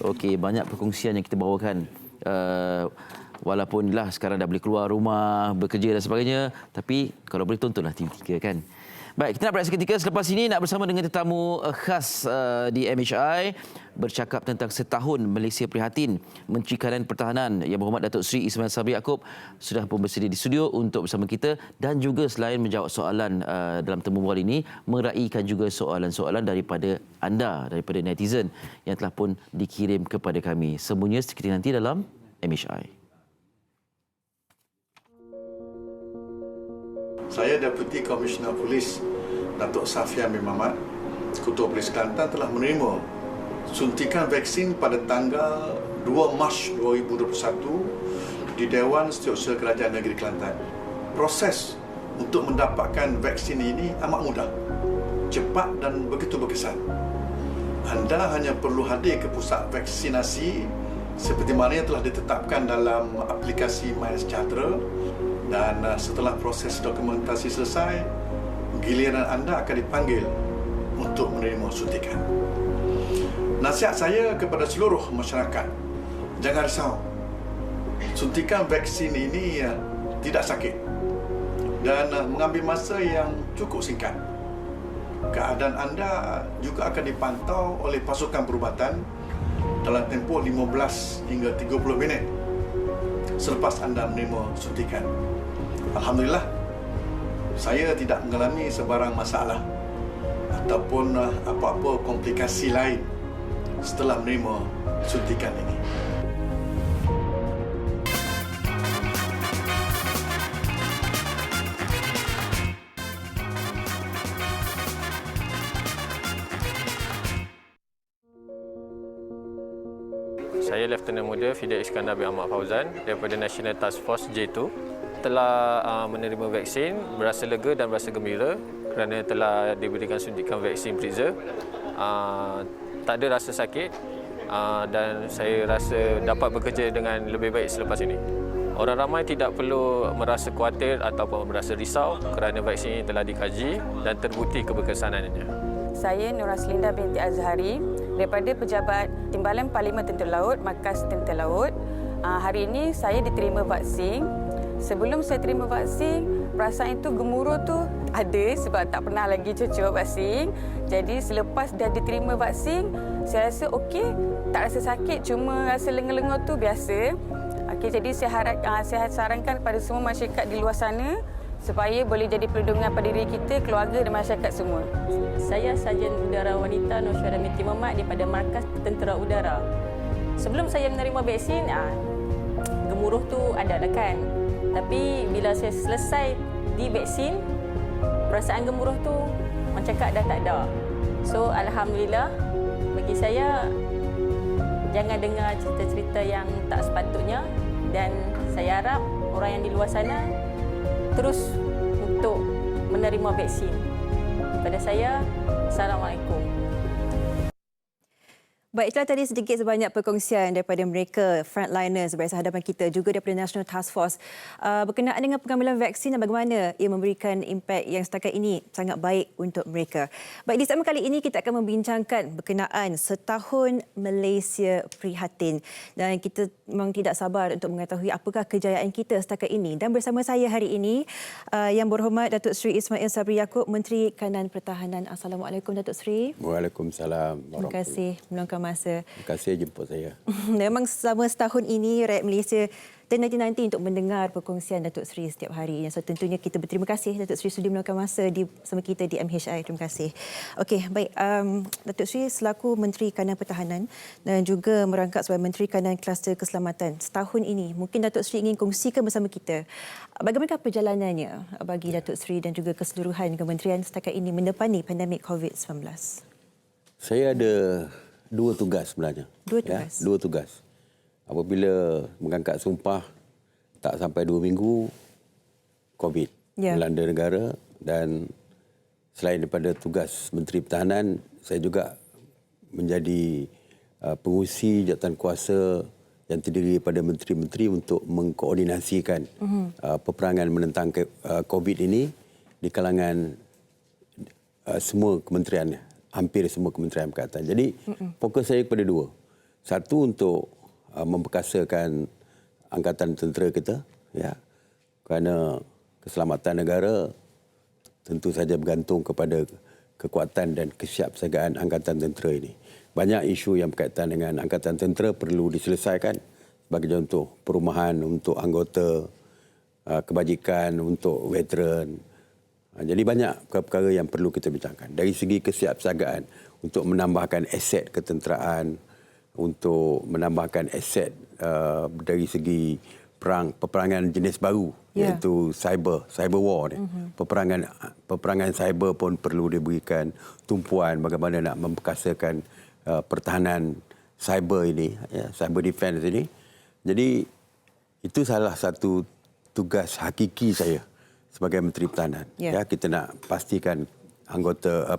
Okey, banyak perkongsian yang kita bawakan. Walaupun sekarang dah boleh keluar rumah, bekerja dan sebagainya, tapi kalau boleh tontonlah TV3, kan. Baik, kita nak berehat seketika. Selepas ini nak bersama dengan tetamu khas di MHI bercakap tentang setahun Malaysia Prihatin. Menteri Kanan Pertahanan Yang Berhormat Datuk Seri Ismail Sabri Yaakob sudah pun bersedia di studio untuk bersama kita, dan juga selain menjawab soalan dalam temu bual ini, meraihkan juga soalan-soalan daripada anda, daripada netizen yang telah pun dikirim kepada kami. Semuanya sedikit nanti dalam MHI. Saya Deputi Komisioner Polis Datuk Safian bin Mamat, Ketua Polis Kelantan, telah menerima suntikan vaksin pada tanggal 2 Mac 2021 di Dewan Setiausaha Kerajaan Negeri Kelantan. Proses untuk mendapatkan vaksin ini amat mudah. cepat dan begitu berkesan. Anda hanya perlu hadir ke pusat vaksinasi seperti mana yang telah ditetapkan dalam aplikasi MySejahtera, dan setelah proses dokumentasi selesai, giliran anda akan dipanggil untuk menerima suntikan. Nasihat saya kepada seluruh masyarakat, jangan risau. Suntikan vaksin ini tidak sakit dan mengambil masa yang cukup singkat. Keadaan anda juga akan dipantau oleh pasukan perubatan dalam tempoh 15 hingga 30 minit selepas anda menerima suntikan. Alhamdulillah, saya tidak mengalami sebarang masalah ataupun apa-apa komplikasi lain setelah menerima suntikan ini. Saya Lieutenant Muda Fidel Iskandar bin Ahmad Fauzan daripada National Task Force J2. Telah menerima vaksin, berasa lega dan berasa gembira kerana telah diberikan suntikan vaksin Pfizer. Tak ada rasa sakit dan saya rasa dapat bekerja dengan lebih baik selepas ini. Orang ramai tidak perlu merasa khawatir ataupun merasa risau kerana vaksin ini telah dikaji dan terbukti keberkesanannya. Saya Nur Aslinda binti Azhari daripada Pejabat Timbalan Parlimen Tentera Laut, Markas Tentera Laut. Hari ini saya diterima vaksin. Sebelum saya terima vaksin, perasaan itu gemuruh tu ada sebab tak pernah lagi cucuk vaksin. Jadi selepas dah diterima vaksin, saya rasa okey, tak rasa sakit, cuma rasa lenga-lenga tu biasa. Okey, jadi saya sarankan kepada semua masyarakat di luar sana supaya boleh jadi perlindungan pada diri kita, keluarga dan masyarakat semua. Saya Sarjan Udara Wanita Nur Syara binti Mamat daripada Markas Tentera Udara. Sebelum saya menerima vaksin, gemuruh tu ada lah kan. Tapi bila saya selesai divaksin, perasaan gemuruh tu macam cakap dah tak ada. So alhamdulillah, bagi saya jangan dengar cerita-cerita yang tak sepatutnya, dan saya harap orang yang di luar sana terus untuk menerima vaksin. Daripada saya, Assalamualaikum. Baik, itulah tadi sedikit sebanyak perkongsian daripada mereka, frontliners bersama hadapan kita, juga daripada National Task Force berkenaan dengan pengambilan vaksin dan bagaimana ia memberikan impak yang setakat ini sangat baik untuk mereka. Baik, di segmen kali ini kita akan membincangkan berkenaan setahun Malaysia Prihatin, dan kita memang tidak sabar untuk mengetahui apakah kejayaan kita setakat ini. Dan bersama saya hari ini Yang Berhormat Datuk Seri Ismail Sabri Yaakob, Menteri Kanan Pertahanan. Assalamualaikum Datuk Seri. Waalaikumsalam. Terima kasih meluangkan masa. Terima kasih jemput saya. Memang selama setahun ini rakyat Malaysia nanti untuk mendengar perkongsian Datuk Seri setiap hari. So tentunya kita berterima kasih Datuk Seri sudi meluangkan masa bersama kita di MHI. Terima kasih. Okey, baik. Datuk Seri selaku Menteri Kanan Pertahanan dan juga merangkap sebagai Menteri Kanan Kluster Keselamatan setahun ini, mungkin Datuk Seri ingin kongsikan bersama kita bagaimana perjalanannya bagi Datuk Seri dan juga keseluruhan kementerian setakat ini mendepani pandemik COVID-19. Saya ada dua tugas sebenarnya. Dua tugas. Apabila mengangkat sumpah, tak sampai 2 minggu, COVID melanda negara, dan selain daripada tugas Menteri Pertahanan, saya juga menjadi pengurusi jawatan kuasa yang terdiri daripada menteri-menteri untuk mengkoordinasikan peperangan menentang COVID ini di kalangan semua kementerian, hampir semua kementerian berkaitan. Jadi fokus saya kepada dua. Satu, untuk memperkasakan angkatan tentera kita, kerana keselamatan negara tentu saja bergantung kepada kekuatan dan kesiapsiagaan angkatan tentera ini. Banyak isu yang berkaitan dengan angkatan tentera perlu diselesaikan, sebagai contoh perumahan untuk anggota, kebajikan untuk veteran. Jadi banyak perkara yang perlu kita bincangkan. Dari segi kesiapsiagaan untuk menambahkan aset ketenteraan, untuk menambahkan aset dari segi peperangan jenis baru, iaitu cyber war. Peperangan cyber pun perlu diberikan tumpuan bagaimana nak memperkasakan pertahanan cyber ini, cyber defense ini. Jadi itu salah satu tugas hakiki saya sebagai Menteri Pertahanan. Kita nak pastikan anggota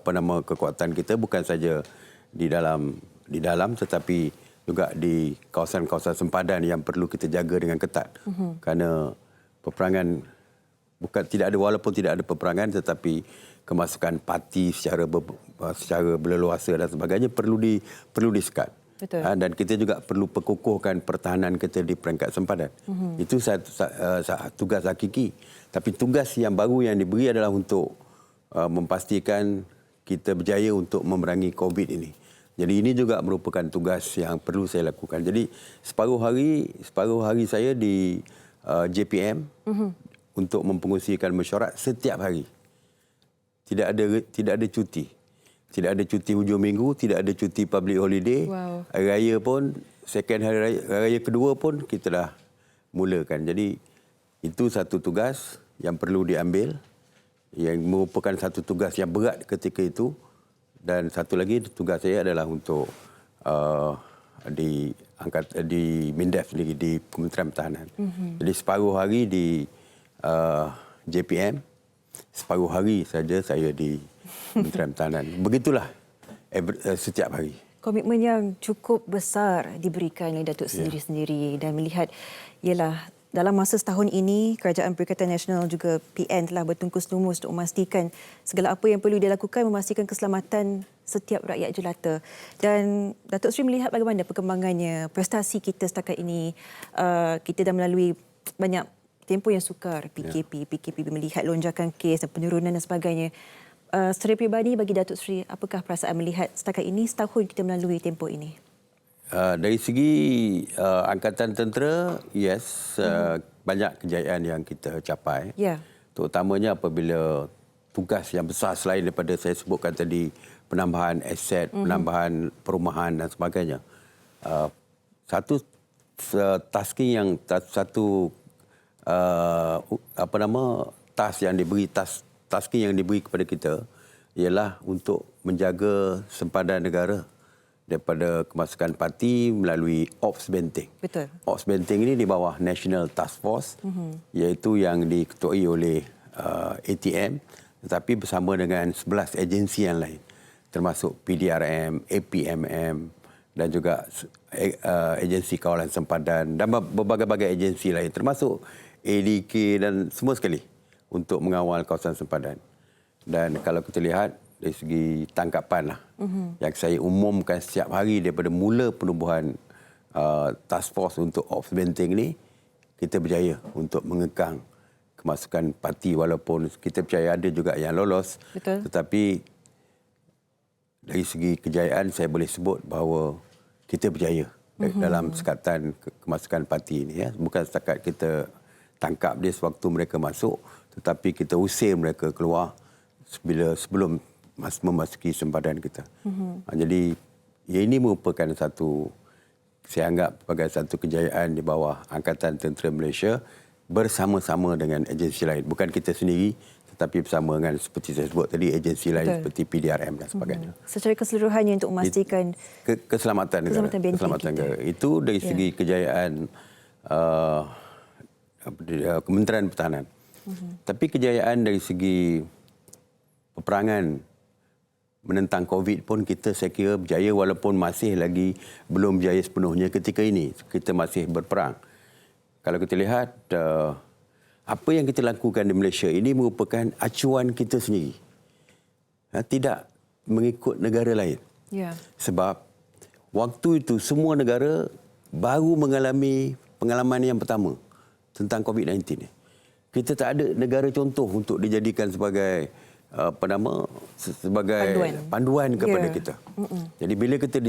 kekuatan kita bukan saja di dalam tetapi juga di kawasan-kawasan sempadan yang perlu kita jaga dengan ketat. Kerana peperangan walaupun tidak ada peperangan tetapi kemasukan parti secara berleluasa dan sebagainya perlu disekat. Betul. Dan kita juga perlu perkukuhkan pertahanan kita di peringkat sempadan. Itu tugas hakiki. Tapi tugas yang baru yang diberi adalah untuk memastikan kita berjaya untuk memerangi COVID ini. Jadi ini juga merupakan tugas yang perlu saya lakukan. Jadi separuh hari saya di JPM untuk mempengerusikan mesyuarat setiap hari. Tidak ada cuti. Tidak ada cuti hujung minggu, tidak ada cuti public holiday. Wow. Hari raya pun, hari raya kedua pun kita dah mulakan. Jadi itu satu tugas yang perlu diambil, yang merupakan satu tugas yang berat ketika itu. Dan satu lagi tugas saya adalah untuk di MINDEF sendiri, di Kementerian Pertahanan. Jadi separuh hari di JPM, separuh hari saja saya di Kementerian Pertahanan. Begitulah setiap hari. Komitmen yang cukup besar diberikan oleh Datuk sendiri-sendiri dan melihat ialah dalam masa setahun ini Kerajaan Perikatan Nasional juga PN telah bertungkus lumus untuk memastikan segala apa yang perlu dilakukan memastikan keselamatan setiap rakyat jelata. Dan Datuk Seri melihat bagaimana perkembangannya prestasi kita setakat ini. Kita dah melalui banyak tempoh yang sukar, PKP melihat lonjakan kes dan penurunan dan sebagainya. Secara peribadi bagi Datuk Seri, apakah perasaan melihat setakat ini setahun kita melalui tempoh ini? Dari segi Angkatan Tentera, banyak kejayaan yang kita capai. Terutamanya apabila tugas yang besar selain daripada saya sebutkan tadi, penambahan aset, penambahan perumahan dan sebagainya. Satu tasking yang tasking yang diberi kepada kita ialah untuk menjaga sempadan negara daripada kemasukan parti melalui Ops Benteng. Betul. Ops Benteng ini di bawah National Task Force, iaitu yang diketuai oleh ATM tetapi bersama dengan 11 agensi yang lain termasuk PDRM, APMM dan juga agensi kawalan sempadan dan berbagai-bagai agensi lain termasuk ADK dan semua sekali untuk mengawal kawasan sempadan. Dan kalau kita lihat dari segi tangkapan yang saya umumkan setiap hari daripada mula penubuhan task force untuk Ops Benteng ni, kita berjaya untuk mengekang kemasukan parti walaupun kita percaya ada juga yang lolos. Betul. Tetapi dari segi kejayaan saya boleh sebut bahawa kita berjaya dalam sekatan kemasukan parti ini. Bukan setakat kita tangkap dia sewaktu mereka masuk, tetapi kita usir mereka keluar sebelum memasuki sempadan kita. Jadi ini merupakan saya anggap sebagai satu kejayaan di bawah Angkatan Tentera Malaysia bersama-sama dengan agensi lain. Bukan kita sendiri tetapi bersama dengan seperti saya sebut tadi agensi lain seperti PDRM dan sebagainya. Secara keseluruhannya untuk memastikan keselamatan negara. Keselamatan negara. Itu dari segi kejayaan Kementerian Pertahanan. Tapi kejayaan dari segi peperangan menentang COVID pun kita saya kira berjaya walaupun masih lagi belum berjaya sepenuhnya ketika ini. Kita masih berperang. Kalau kita lihat apa yang kita lakukan di Malaysia ini merupakan acuan kita sendiri. Tidak mengikut negara lain. Sebab waktu itu semua negara baru mengalami pengalaman yang pertama tentang COVID-19 ni. Kita tak ada negara contoh untuk dijadikan sebagai panduan kepada kita. Jadi bila kita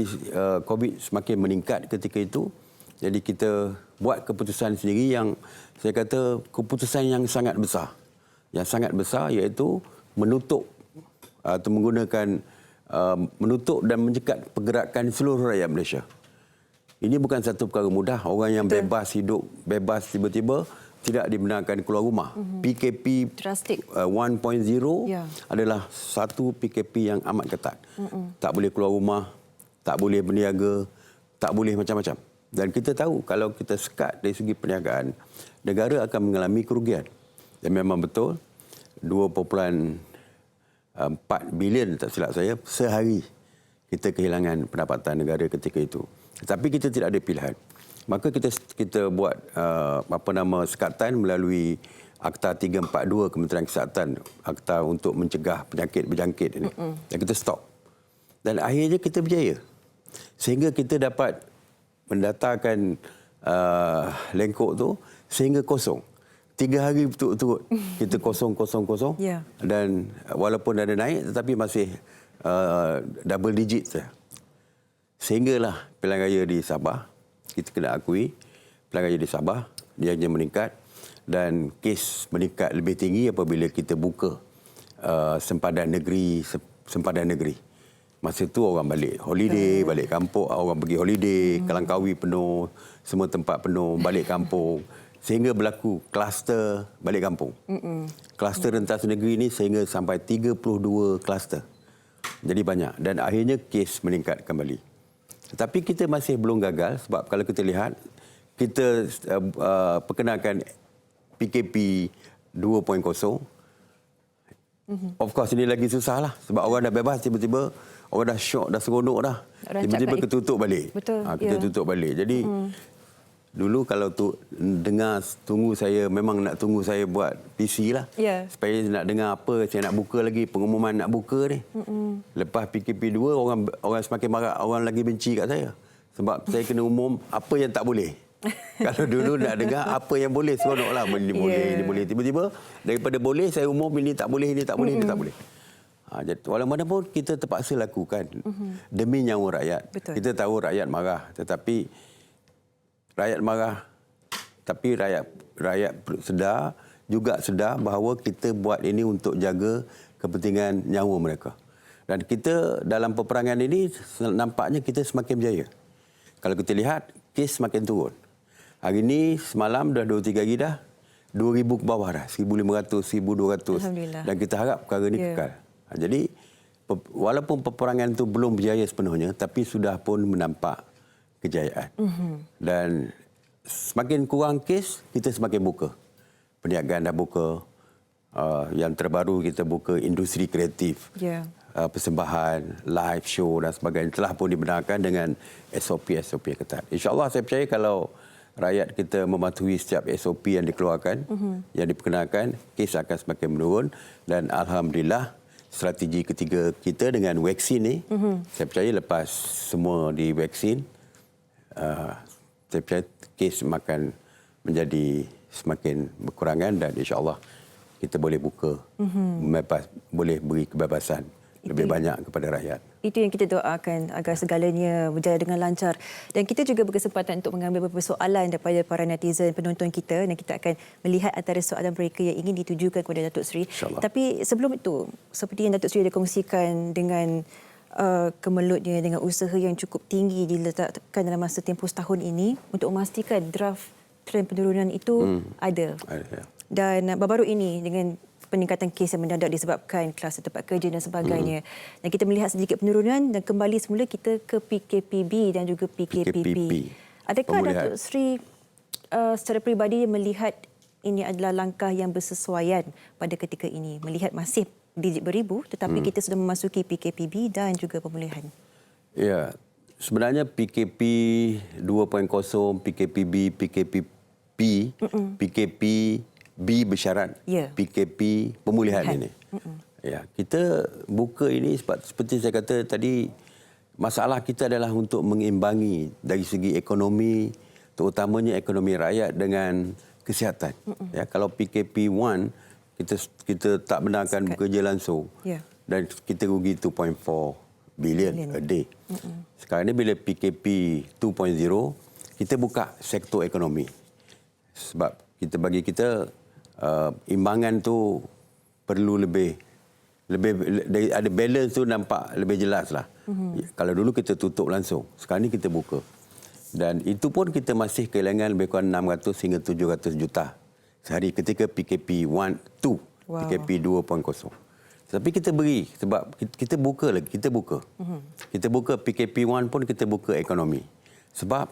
COVID semakin meningkat ketika itu, jadi kita buat keputusan sendiri yang saya kata keputusan yang sangat besar. Yang sangat besar iaitu menutup atau menggunakan menutup dan mencekat pergerakan seluruh rakyat Malaysia. Ini bukan satu perkara mudah. Orang yang bebas hidup, bebas tiba-tiba tidak dibenarkan keluar rumah. PKP 1.0 adalah satu PKP yang amat ketat. Tak boleh keluar rumah, tak boleh berniaga, tak boleh macam-macam. Dan kita tahu kalau kita sekat dari segi perniagaan, negara akan mengalami kerugian. Dan memang betul 2.5 4 bilion tak silap saya sehari kita kehilangan pendapatan negara ketika itu. Tapi kita tidak ada pilihan. Maka kita buat sekatan melalui Akta 342 Kementerian Kesihatan, akta untuk mencegah penyakit berjangkit ini. Dan kita stop. Dan akhirnya kita berjaya. Sehingga kita dapat mendatarkan lengkok tu sehingga kosong. 3 hari berturut-turut kita kosong. Yeah. Dan walaupun ada naik tetapi masih double digit saja. Sehinggalah pilihan raya di Sabah, kita kena akui pilihan raya di Sabah dia hanya meningkat dan kes meningkat lebih tinggi apabila kita buka sempadan negeri. Masa tu orang balik holiday, balik kampung, orang pergi holiday, Kelangkawi penuh, semua tempat penuh, balik kampung. Sehingga berlaku kluster balik kampung. Kluster rentas negeri ini sehingga sampai 32 kluster. Jadi banyak dan akhirnya kes meningkat kembali. Tetapi kita masih belum gagal sebab kalau kita lihat, kita perkenalkan PKP 2.0. Of course ini lagi susah lah sebab orang dah bebas, tiba-tiba orang dah syok, dah seronok dah. Tiba-tiba kita tutup balik. Betul. Kita tutup balik. Jadi dulu kalau dengar tunggu saya, memang nak tunggu saya buat PC lah. Yeah. Supaya nak dengar apa, saya nak buka lagi, pengumuman nak buka ni. Lepas PKP 2, orang semakin marah, orang lagi benci kat saya. Sebab saya kena umum apa yang tak boleh. Kalau dulu nak dengar apa yang boleh, seronok lah. Ini boleh. Tiba-tiba daripada boleh, saya umum ini tak boleh, ini tak boleh, ini tak boleh. Jadi, walaupun kita terpaksa lakukan demi nyawa rakyat. Betul. Kita tahu rakyat marah, tetapi rakyat marah, tapi rakyat sedar bahawa kita buat ini untuk jaga kepentingan nyawa mereka. Dan kita dalam peperangan ini nampaknya kita semakin berjaya. Kalau kita lihat, kes semakin turun. Hari ini semalam dah 2-3 hari dah 2,000 ke bawah dah, 1,500, 1,200. Alhamdulillah. Dan kita harap perkara ini kekal. Jadi walaupun peperangan itu belum berjaya sepenuhnya, tapi sudah pun menampak kejayaan. Dan semakin kurang kes, kita semakin buka. Perniagaan dah buka. Yang terbaru kita buka industri kreatif. Persembahan, live show dan sebagainya telah pun dibenarkan dengan SOP yang ketat. InsyaAllah saya percaya kalau rakyat kita mematuhi setiap SOP yang dikeluarkan, yang diperkenalkan, kes akan semakin menurun. Dan Alhamdulillah, strategi ketiga kita dengan vaksin ni, saya percaya lepas semua divaksin, saya percaya kes akan menjadi semakin berkurangan dan insyaAllah kita boleh buka, boleh beri kebebasan lebih banyak kepada rakyat. Itu yang kita doakan agar segalanya berjaya dengan lancar. Dan kita juga berkesempatan untuk mengambil beberapa soalan daripada para netizen penonton kita dan kita akan melihat antara soalan mereka yang ingin ditujukan kepada Datuk Seri. Tapi sebelum itu, seperti yang Datuk Seri ada kongsikan dengan kemelutnya dengan usaha yang cukup tinggi diletakkan dalam masa tempoh setahun ini untuk memastikan draft trend penurunan itu ada. Dan baru-baru ini dengan peningkatan kes yang mendadak disebabkan kluster tempat kerja dan sebagainya. Dan kita melihat sedikit penurunan dan kembali semula kita ke PKPB dan juga PKPP. Adakah Datuk Seri secara peribadi melihat ini adalah langkah yang bersesuaian pada ketika ini? Melihat masih digit beribu tetapi kita sudah memasuki PKPB dan juga pemulihan. Ya, sebenarnya PKP 2.0, PKPB, PKPP, PKPB bersyarat PKP pemulihan ini. Ya, kita buka ini seperti saya kata tadi, masalah kita adalah untuk mengimbangi dari segi ekonomi, terutamanya ekonomi rakyat dengan kesihatan. Ya, kalau PKP 1 kita tak benarkan bekerja langsung dan kita rugi 2.4 bilion a day. Sekarang ni bila PKP 2.0 kita buka sektor ekonomi. Sebab bagi kita imbangan tu perlu lebih ada balance tu nampak lebih jelas lah. Kalau dulu kita tutup langsung, sekarang ni kita buka. Dan itu pun kita masih kehilangan lebih kurang 600 hingga 700 juta sehari ketika PKP 1, 2, PKP 2.0. Tapi kita beri sebab kita buka lagi, kita buka. Kita buka PKP 1 pun kita buka ekonomi. Sebab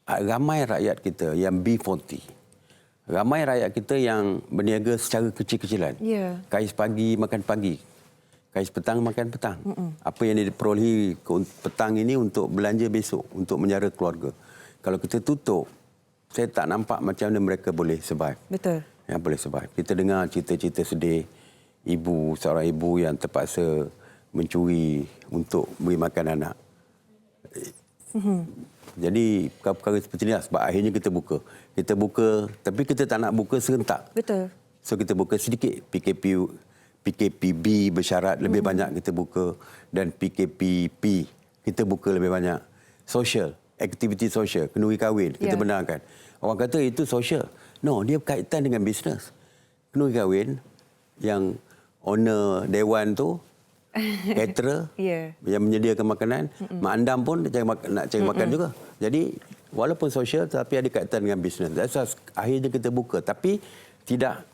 ramai rakyat kita yang B40 Ramai rakyat kita yang berniaga secara kecil-kecilan. Ya. Kais pagi makan pagi. Kais petang makan petang. Apa yang diperolehi petang ini untuk belanja besok, untuk menjara keluarga. Kalau kita tutup, saya tak nampak macam mana mereka boleh survive. Betul. Yang boleh survive. Kita dengar cerita-cerita sedih seorang ibu yang terpaksa mencuri untuk beri makan anak. Jadi perkara-perkara seperti ini sebab akhirnya kita buka. Kita buka tapi kita tak nak buka serentak. Betul. So kita buka sedikit. PKPB bersyarat lebih banyak kita buka dan PKPP kita buka lebih banyak. Social, aktiviti sosial, kenduri kahwin kita benarkan. Orang kata itu social. No, dia berkaitan dengan bisnes. Kenduri kahwin yang owner dewan tu caterer yang menyediakan makanan, mak andam pun nak cari makan juga. Jadi walaupun sosial tapi ada kaitan dengan bisnes. That's akhirnya kita buka tapi tidak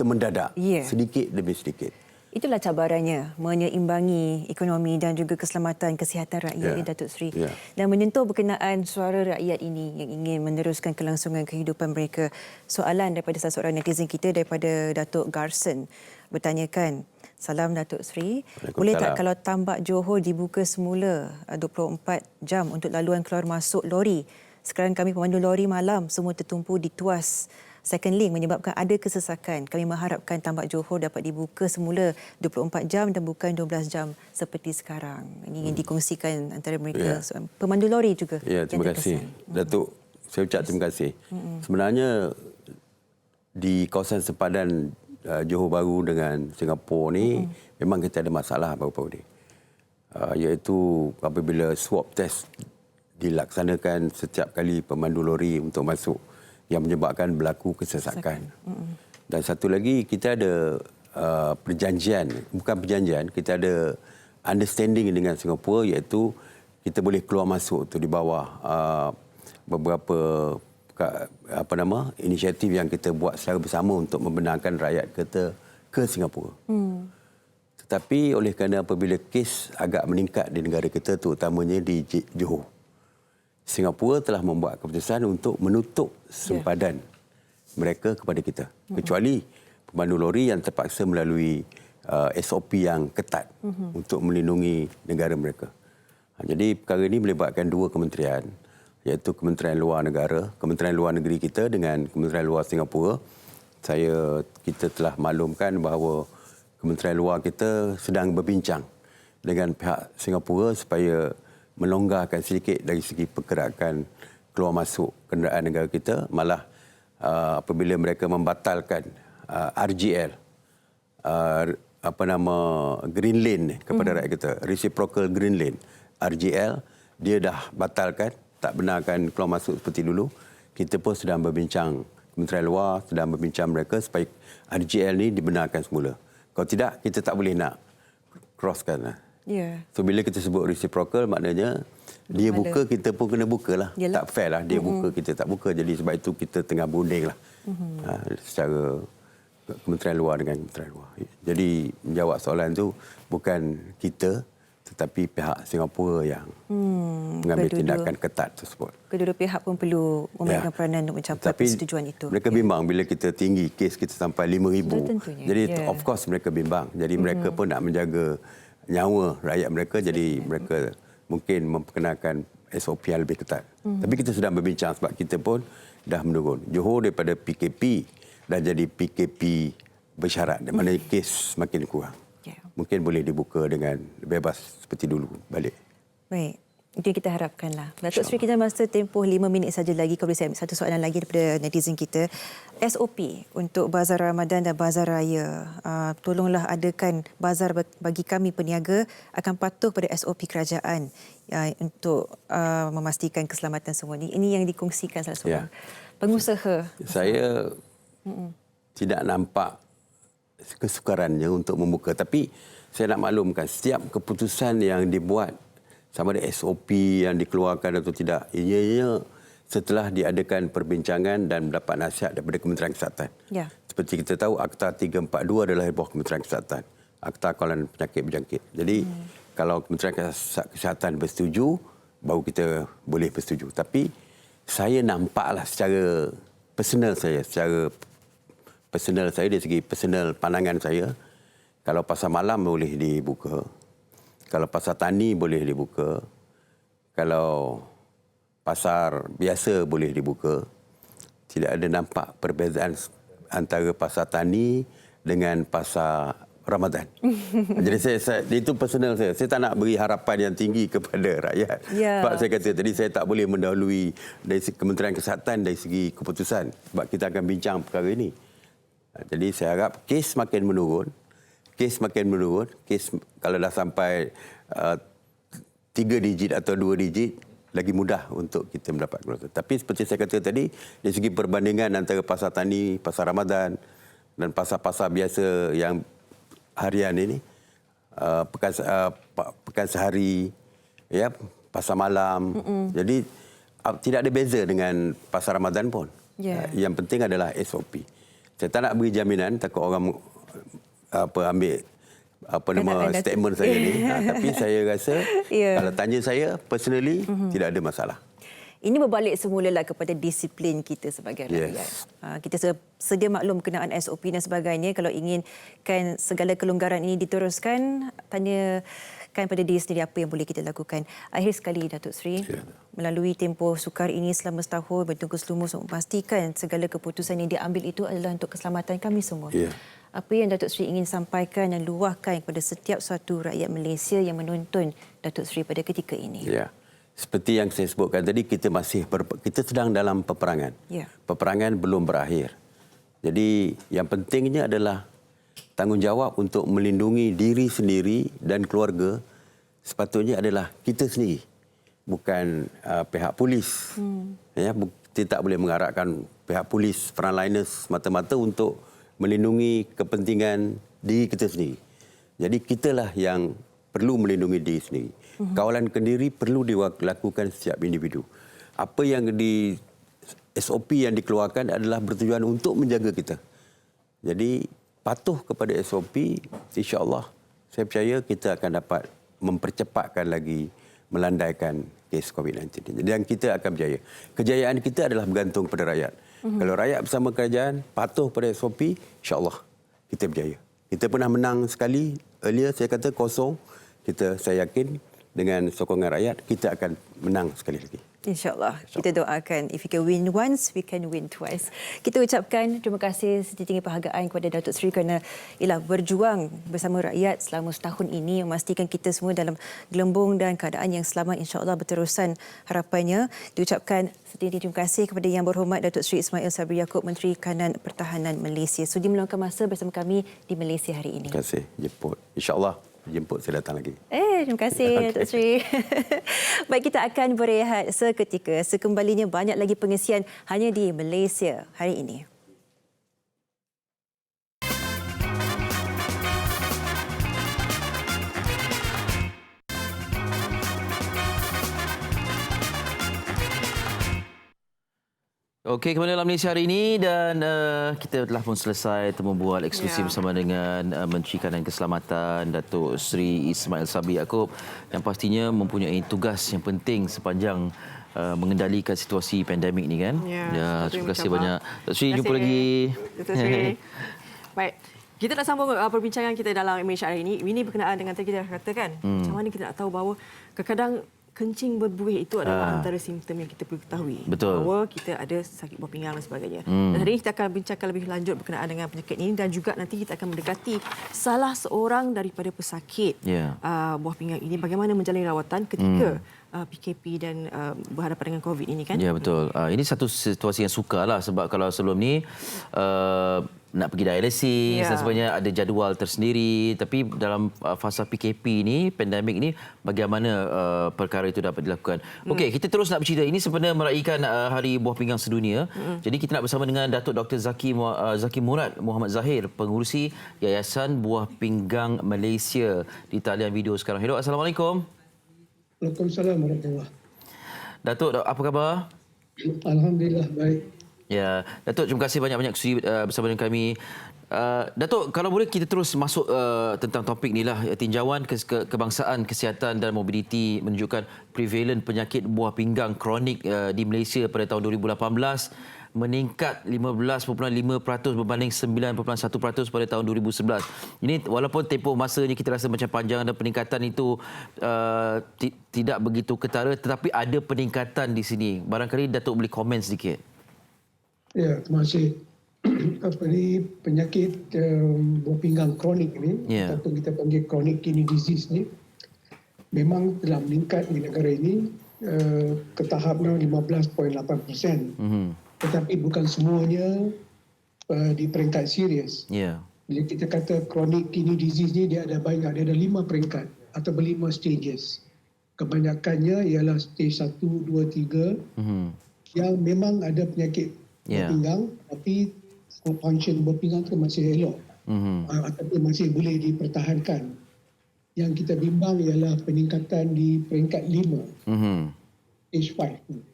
mendadak. Sedikit demi sedikit. Itulah cabarannya, menyeimbangi ekonomi dan juga keselamatan kesihatan rakyat, Datuk Seri. Dan menyentuh berkenaan suara rakyat ini yang ingin meneruskan kelangsungan kehidupan mereka. Soalan daripada salah seorang netizen kita, daripada Datuk Garson, bertanyakan, salam Datuk Seri, boleh tak kalau tambak Johor dibuka semula 24 jam untuk laluan keluar masuk lori? Sekarang kami pemandu lori malam semua tertumpu di tuas second link menyebabkan ada kesesakan. Kami mengharapkan tambak Johor dapat dibuka semula 24 jam dan bukan 12 jam seperti sekarang. Ini yang dikongsikan antara mereka. Pemandu lori juga. Ya, terima kasih. Datuk, saya ucap terima kasih. Sebenarnya di kawasan sepadan Johor Bahru dengan Singapura ni memang kita ada masalah baru-baru ni. Iaitu apabila swab test dilaksanakan setiap kali pemandu lori untuk masuk yang menyebabkan berlaku kesesakan. Dan satu lagi kita ada kita ada understanding dengan Singapura iaitu kita boleh keluar masuk tu di bawah beberapa inisiatif yang kita buat secara bersama untuk membenarkan rakyat kita ke Singapura. Tetapi oleh kerana apabila kes agak meningkat di negara kita terutamanya di Johor, Singapura telah membuat keputusan untuk menutup sempadan mereka kepada kita. Kecuali pemandu lori yang terpaksa melalui SOP yang ketat untuk melindungi negara mereka. Jadi perkara ini melibatkan dua kementerian, iaitu Kementerian Luar Negara, Kementerian Luar Negeri kita dengan Kementerian Luar Singapura. Kita telah maklumkan bahawa Kementerian Luar kita sedang berbincang dengan pihak Singapura supaya melonggarkan sedikit dari segi pergerakan keluar masuk kenderaan negara kita. Malah apabila mereka membatalkan RGL, Green Lane kepada rakyat kita, Reciprocal Green Lane, RGL, dia dah batalkan, tak benarkan keluar masuk seperti dulu. Kita pun sedang berbincang, Kementerian Luar sedang berbincang mereka supaya RGL ni dibenarkan semula. Kalau tidak, kita tak boleh nak crosskan. So bila kita sebut reciprocal, maknanya dia buka, kita pun kena bukalah. Tak fair lah dia buka, kita tak buka. Jadi sebab itu kita tengah bonding lah secara Kementerian Luar dengan Kementerian Luar. Jadi menjawab soalan tu bukan kita tetapi pihak Singapura yang mengambil tindakan ketat tersebut. Kedua-dua pihak pun perlu memainkan peranan untuk mencapai persetujuan itu. Mereka bimbang bila kita tinggi, kes kita sampai 5,000. Jadi of course mereka bimbang. Jadi mereka pun nak menjaga nyawa rakyat mereka, jadi mereka mungkin memperkenalkan SOP yang lebih ketat. Tapi kita sedang berbincang sebab kita pun dah menurun. Johor daripada PKP dah jadi PKP bersyarat, di mana kes makin kurang. Mungkin boleh dibuka dengan bebas seperti dulu balik. Baik. Itu yang kita harapkanlah. Datuk Seri, kita masa tempoh 5 minit saja lagi. Kalau boleh saya ambil satu soalan lagi daripada netizen kita. SOP untuk Bazar Ramadan dan Bazar Raya. Tolonglah adakan bazar bagi kami peniaga akan patuh pada SOP kerajaan untuk memastikan keselamatan semua ini. Ini yang dikongsikan salah seorang pengusaha. Saya tidak nampak kesukarannya untuk membuka. Tapi saya nak maklumkan setiap keputusan yang dibuat sama ada SOP yang dikeluarkan atau tidak, ianya setelah diadakan perbincangan dan mendapat nasihat daripada Kementerian Kesihatan. Seperti kita tahu, Akta 342 adalah bawah Kementerian Kesihatan. Akta Kawalan Penyakit Berjangkit. Jadi, kalau Kementerian Kesihatan bersetuju, baru kita boleh bersetuju. Tapi, saya nampaklah secara personal saya, secara personal saya, dari segi personal pandangan saya, kalau pasar malam boleh dibuka, kalau pasar tani boleh dibuka, kalau pasar biasa boleh dibuka. Tidak ada nampak perbezaan antara pasar tani dengan pasar Ramadan. Jadi saya itu personal saya. Saya tak nak beri harapan yang tinggi kepada rakyat. Sebab saya kata tadi saya tak boleh mendahului dari Kementerian Kesihatan dari segi keputusan. Sebab kita akan bincang perkara ini. Jadi saya harap kes makin menurun. Kes kalau dah sampai 3 digit atau 2 digit, lagi mudah untuk kita mendapat keputusan. Tapi seperti saya kata tadi, dari segi perbandingan antara pasar tani, pasar Ramadan dan pasar-pasar biasa yang harian ini, pekan sehari, ya, pasar malam. Jadi tidak ada beza dengan pasar Ramadan pun. Yang penting adalah SOP. Saya tak nak beri jaminan, takut orang ambil statement saya ni. Tapi saya rasa kalau tanya saya personally, tidak ada masalah. Ini berbalik semula kepada disiplin kita sebagai rakyat. Kita sedia maklum berkenaan SOP dan sebagainya. Kalau inginkan segala kelonggaran ini diteruskan, tanyakan pada diri sendiri apa yang boleh kita lakukan. Akhir sekali, Datuk Seri, melalui tempoh sukar ini selama setahun, bertungkus lumus untuk memastikan segala keputusan yang diambil itu adalah untuk keselamatan kami semua. Apa yang Datuk Seri ingin sampaikan dan luahkan kepada setiap satu rakyat Malaysia yang menonton Datuk Seri pada ketika ini? Seperti yang saya sebutkan tadi, kita sedang dalam peperangan. Peperangan belum berakhir. Jadi yang pentingnya adalah tanggungjawab untuk melindungi diri sendiri dan keluarga sepatutnya adalah kita sendiri. Bukan pihak polis. Kita tak boleh mengharapkan pihak polis, frontliners mata-mata untuk melindungi kepentingan diri kita sendiri. Jadi kitalah yang perlu melindungi diri sendiri. Kawalan kendiri perlu dilakukan setiap individu. Apa yang SOP yang dikeluarkan adalah bertujuan untuk menjaga kita. Jadi patuh kepada SOP, insya-Allah saya percaya kita akan dapat mempercepatkan lagi melandaikan kes COVID-19. Dan kita akan berjaya. Kejayaan kita adalah bergantung pada rakyat. Kalau rakyat bersama kerajaan patuh pada SOP, insya-Allah kita berjaya. Kita pernah menang sekali, earlier saya kata 0. Saya yakin dengan sokongan rakyat, kita akan menang sekali lagi. InsyaAllah. Kita doakan, if we can win once, we can win twice. Kita ucapkan terima kasih setinggi penghargaan kepada Datuk Seri kerana berjuang bersama rakyat selama setahun ini, memastikan kita semua dalam gelembung dan keadaan yang selamat, insyaAllah berterusan harapannya. Diucapkan setinggi terima kasih kepada Yang Berhormat Datuk Seri Ismail Sabri Yaakob, Menteri Kanan Pertahanan Malaysia, sudi meluangkan masa bersama kami di Malaysia hari ini. Terima kasih jemput. InsyaAllah jemput saya datang lagi. Terima kasih Datuk Seri. Baik, kita akan berehat seketika. Sekembalinya banyak lagi pengisian hanya di Malaysia hari ini. Okey, kembali dalam Malaysia hari ini dan kita telah pun selesai temu bual eksklusif bersama dengan Menteri Kanan Keselamatan Datuk Seri Ismail Sabri Yaakob yang pastinya mempunyai tugas yang penting sepanjang mengendalikan situasi pandemik ni kan. Terima kasih banyak. Datuk Seri, jumpa lagi. Datuk Seri. Baik. Kita nak sambung perbincangan kita dalam Malaysia hari ini. Ini berkenaan dengan tadi kita katakan. Macam mana kita nak tahu bahawa kadang-kadang kencing berbuih itu adalah antara simptom yang kita perlu ketahui. Betul. Bahawa kita ada sakit buah pinggang dan sebagainya. Dan hari ini kita akan bincangkan lebih lanjut berkenaan dengan penyakit ini dan juga nanti kita akan mendekati salah seorang daripada pesakit buah pinggang ini bagaimana menjalani rawatan ketika PKP dan berhadapan dengan COVID ini kan? Ya, betul. Ini satu situasi yang sukarlah sebab kalau sebelum ni nak pergi dialisis dan sebagainya ada jadual tersendiri, tapi dalam fasa PKP ni, pandemik ni, bagaimana perkara itu dapat dilakukan. Okey, kita terus nak bercerita. Ini sebenarnya meraihkan Hari Buah Pinggang Sedunia. Jadi kita nak bersama dengan Datuk Dr. Zaki Murad Muhammad Zahir, pengurusi Yayasan Buah Pinggang Malaysia di talian video sekarang. Hello, Assalamualaikum. Waalaikumsalam warahmatullahi. Datuk, apa khabar? Alhamdulillah, baik. Ya, Datuk, terima kasih banyak-banyak sudi bersama dengan kami. Datuk, kalau boleh kita terus masuk tentang topik ni lah. Tinjauan Kebangsaan Kesihatan dan Mobiliti menunjukkan prevalent penyakit buah pinggang kronik di Malaysia pada tahun 2018 meningkat 15.5% berbanding 9.1% pada tahun 2011. Ini walaupun tempoh masanya kita rasa macam panjang dan peningkatan itu tidak begitu ketara, tetapi ada peningkatan di sini. Barangkali Datuk boleh komen sedikit. Ya, terima kasih. Penyakit buah pinggang kronik ni, atau kita panggil chronic kidney disease ni, memang telah meningkat di negara ini ke tahap 15.8%. Tetapi bukan semuanya di peringkat serius. Bila kita kata chronic kidney disease ni, dia ada 5 peringkat atau 5 stages. Kebanyakannya ialah stage 1, 2, 3 yang memang ada penyakit buah pinggang, tapi function buah pinggang itu masih elok ataupun masih boleh dipertahankan. Yang kita bimbang ialah peningkatan di peringkat 5, stage 5.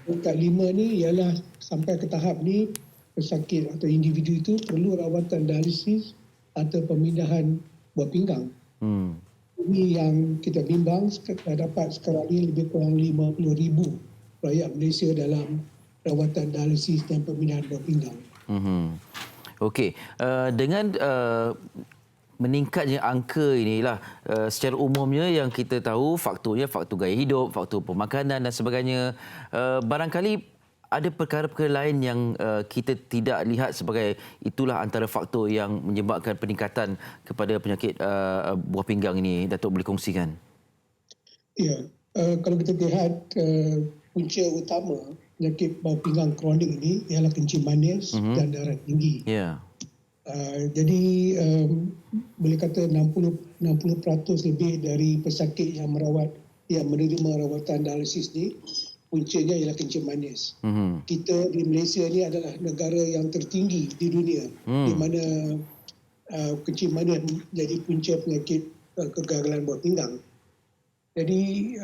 Peringkat 5 ni ialah sampai ke tahap ni pesakit atau individu itu perlu rawatan dialisis atau pemindahan buah pinggang. Ini yang kita bimbang dapat sekarang ini lebih kurang 50,000 rakyat Malaysia dalam rawatan dialisis dan pemindahan buah pinggang. Okey, dengan meningkatnya angka inilah secara umumnya yang kita tahu faktornya faktor gaya hidup, faktor pemakanan dan sebagainya. Barangkali ada perkara-perkara lain yang kita tidak lihat sebagai itulah antara faktor yang menyebabkan peningkatan kepada penyakit buah pinggang ini. Datuk boleh kongsikan? Ya, kalau kita lihat punca utama penyakit buah pinggang kronik ini ialah kencing manis dan darah tinggi. Jadi boleh kata 60% lebih dari pesakit yang menerima rawatan dialisis ni puncanya ialah kencing manis. Kita di Malaysia ni adalah negara yang tertinggi di dunia di mana kencing manis menjadi punca penyakit kegagalan buah pinggang. Jadi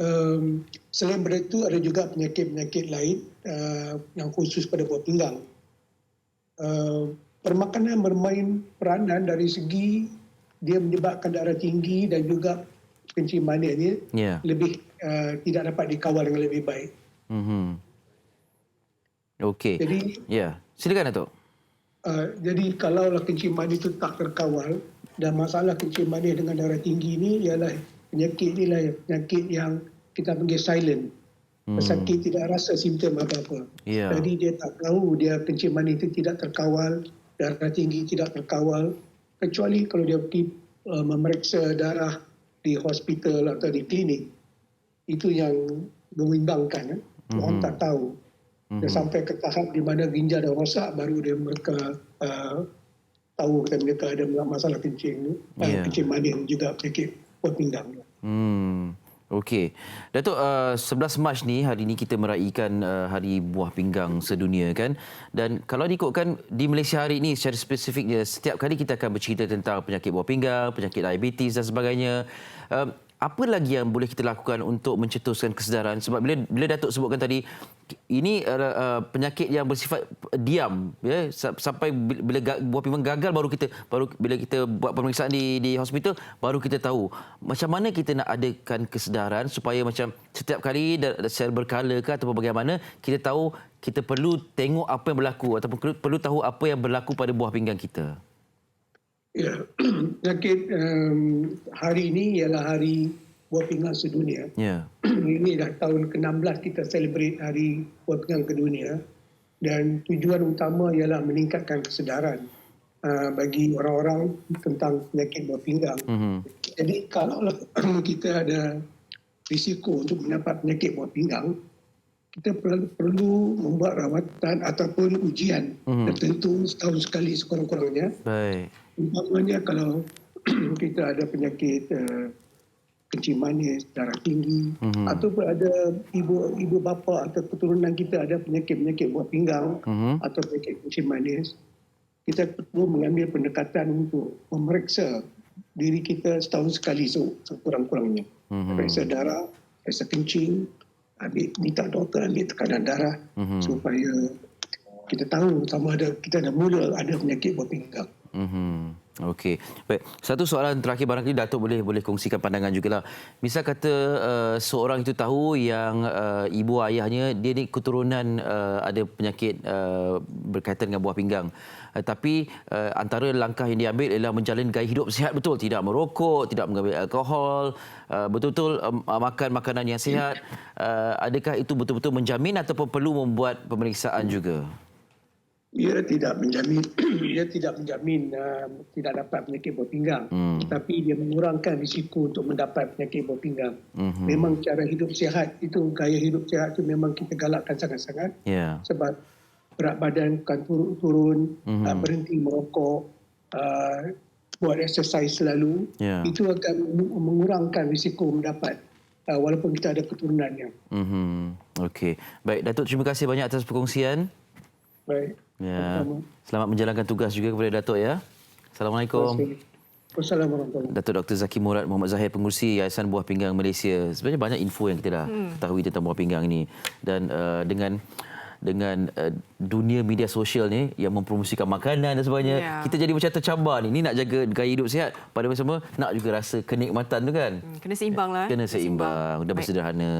selain daripada itu ada juga penyakit-penyakit lain yang khusus pada buah pinggang. Permakanan bermain peranan dari segi dia menyebabkan darah tinggi dan juga kencing manis ni lebih tidak dapat dikawal dengan lebih baik. Okey. Jadi silakan Datuk. Jadi kalaulah kencing manis itu tak terkawal dan masalah kencing manis dengan darah tinggi ni ialah penyakit yang kita panggil silent. Pesakit tidak rasa simptom apa-apa. Jadi dia tak tahu dia kencing manis itu tidak terkawal, darah tinggi tidak terkawal, kecuali kalau dia pergi memeriksa darah di hospital atau di klinik. Itu yang membimbangkan. Orang tak tahu. Dia sampai ke tahap di mana ginjal dah rosak, baru mereka tahu kata mereka ada masalah kencing manis juga penyakit buah pinggang. Okey. Datuk, 11 Mac ni, hari ni kita meraihkan Hari Buah Pinggang Sedunia kan. Dan kalau diikutkan di Malaysia hari ini secara spesifiknya, setiap kali kita akan bercerita tentang penyakit buah pinggang, penyakit diabetes dan sebagainya. Apa lagi yang boleh kita lakukan untuk mencetuskan kesedaran? Sebab bila Datuk sebutkan tadi, ini penyakit yang bersifat diam, ya, sampai bila buah pinggang gagal baru bila kita buat pemeriksaan di hospital baru kita tahu. Macam mana kita nak adakan kesedaran supaya macam setiap kali secara berkala ke ataupun bagaimana kita tahu kita perlu tengok apa yang berlaku ataupun perlu tahu apa yang berlaku pada buah pinggang kita. Ya, penyakit hari ini ialah Hari Buah Pinggang Sedunia. Ini dah tahun ke-16 kita celebrate Hari Buah Pinggang Sedunia dan tujuan utama ialah meningkatkan kesedaran bagi orang-orang tentang penyakit buah pinggang. Jadi kalau kita ada risiko untuk mendapat penyakit buah pinggang, kita perlu membuat rawatan ataupun ujian tertentu setahun sekali sekurang-kurangnya. Umpamanya kalau kita ada penyakit kencing manis, darah tinggi, ataupun ada ibu bapa atau keturunan kita ada penyakit-penyakit buah pinggang atau penyakit kencing manis, kita perlu mengambil pendekatan untuk memeriksa diri kita setahun sekali sekurang-kurangnya. Periksa darah, periksa kencing, minta doktor ambil tekanan darah supaya kita tahu sama ada kita dah mula ada penyakit buah pinggang. Okey. Baik, satu soalan terakhir barangkali Datuk boleh kongsikan pandangan jugalah. Misal kata seorang itu tahu yang ibu ayahnya dia ni keturunan ada penyakit berkaitan dengan buah pinggang. Tapi antara langkah yang diambil ialah menjalin gaya hidup sihat betul, tidak merokok, tidak mengambil alkohol, betul-betul makan makanan yang sihat. Adakah itu betul-betul menjamin ataupun perlu membuat pemeriksaan juga? Ia tidak menjamin tidak dapat penyakit buah pinggang, tetapi dia mengurangkan risiko untuk mendapat penyakit buah pinggang. Memang cara hidup sihat itu, gaya hidup sihat itu memang kita galakkan sangat-sangat, sebab berat badan akan turun, berhenti merokok, buat exercise selalu, itu akan mengurangkan risiko mendapat walaupun kita ada keturunannya. Okey. Baik, Datuk, terima kasih banyak atas perkongsian. Baik. Ya. Selamat menjalankan tugas juga kepada Datuk ya. Assalamualaikum. Wassalamualaikum. Datuk Dr. Zaki Murad Muhammad Zahir, pengurusi Yayasan Buah Pinggang Malaysia. Sebenarnya banyak info yang kita dah ketahui tentang buah pinggang ini, dan dengan dunia media sosial ni yang mempromosikan makanan dan sebagainya, kita jadi macam tercabar ni. Ni nak jaga gaya hidup sihat, pada masa sama nak juga rasa kenikmatan tu kan. Kena seimbang lah. Kena seimbang dan bersederhana.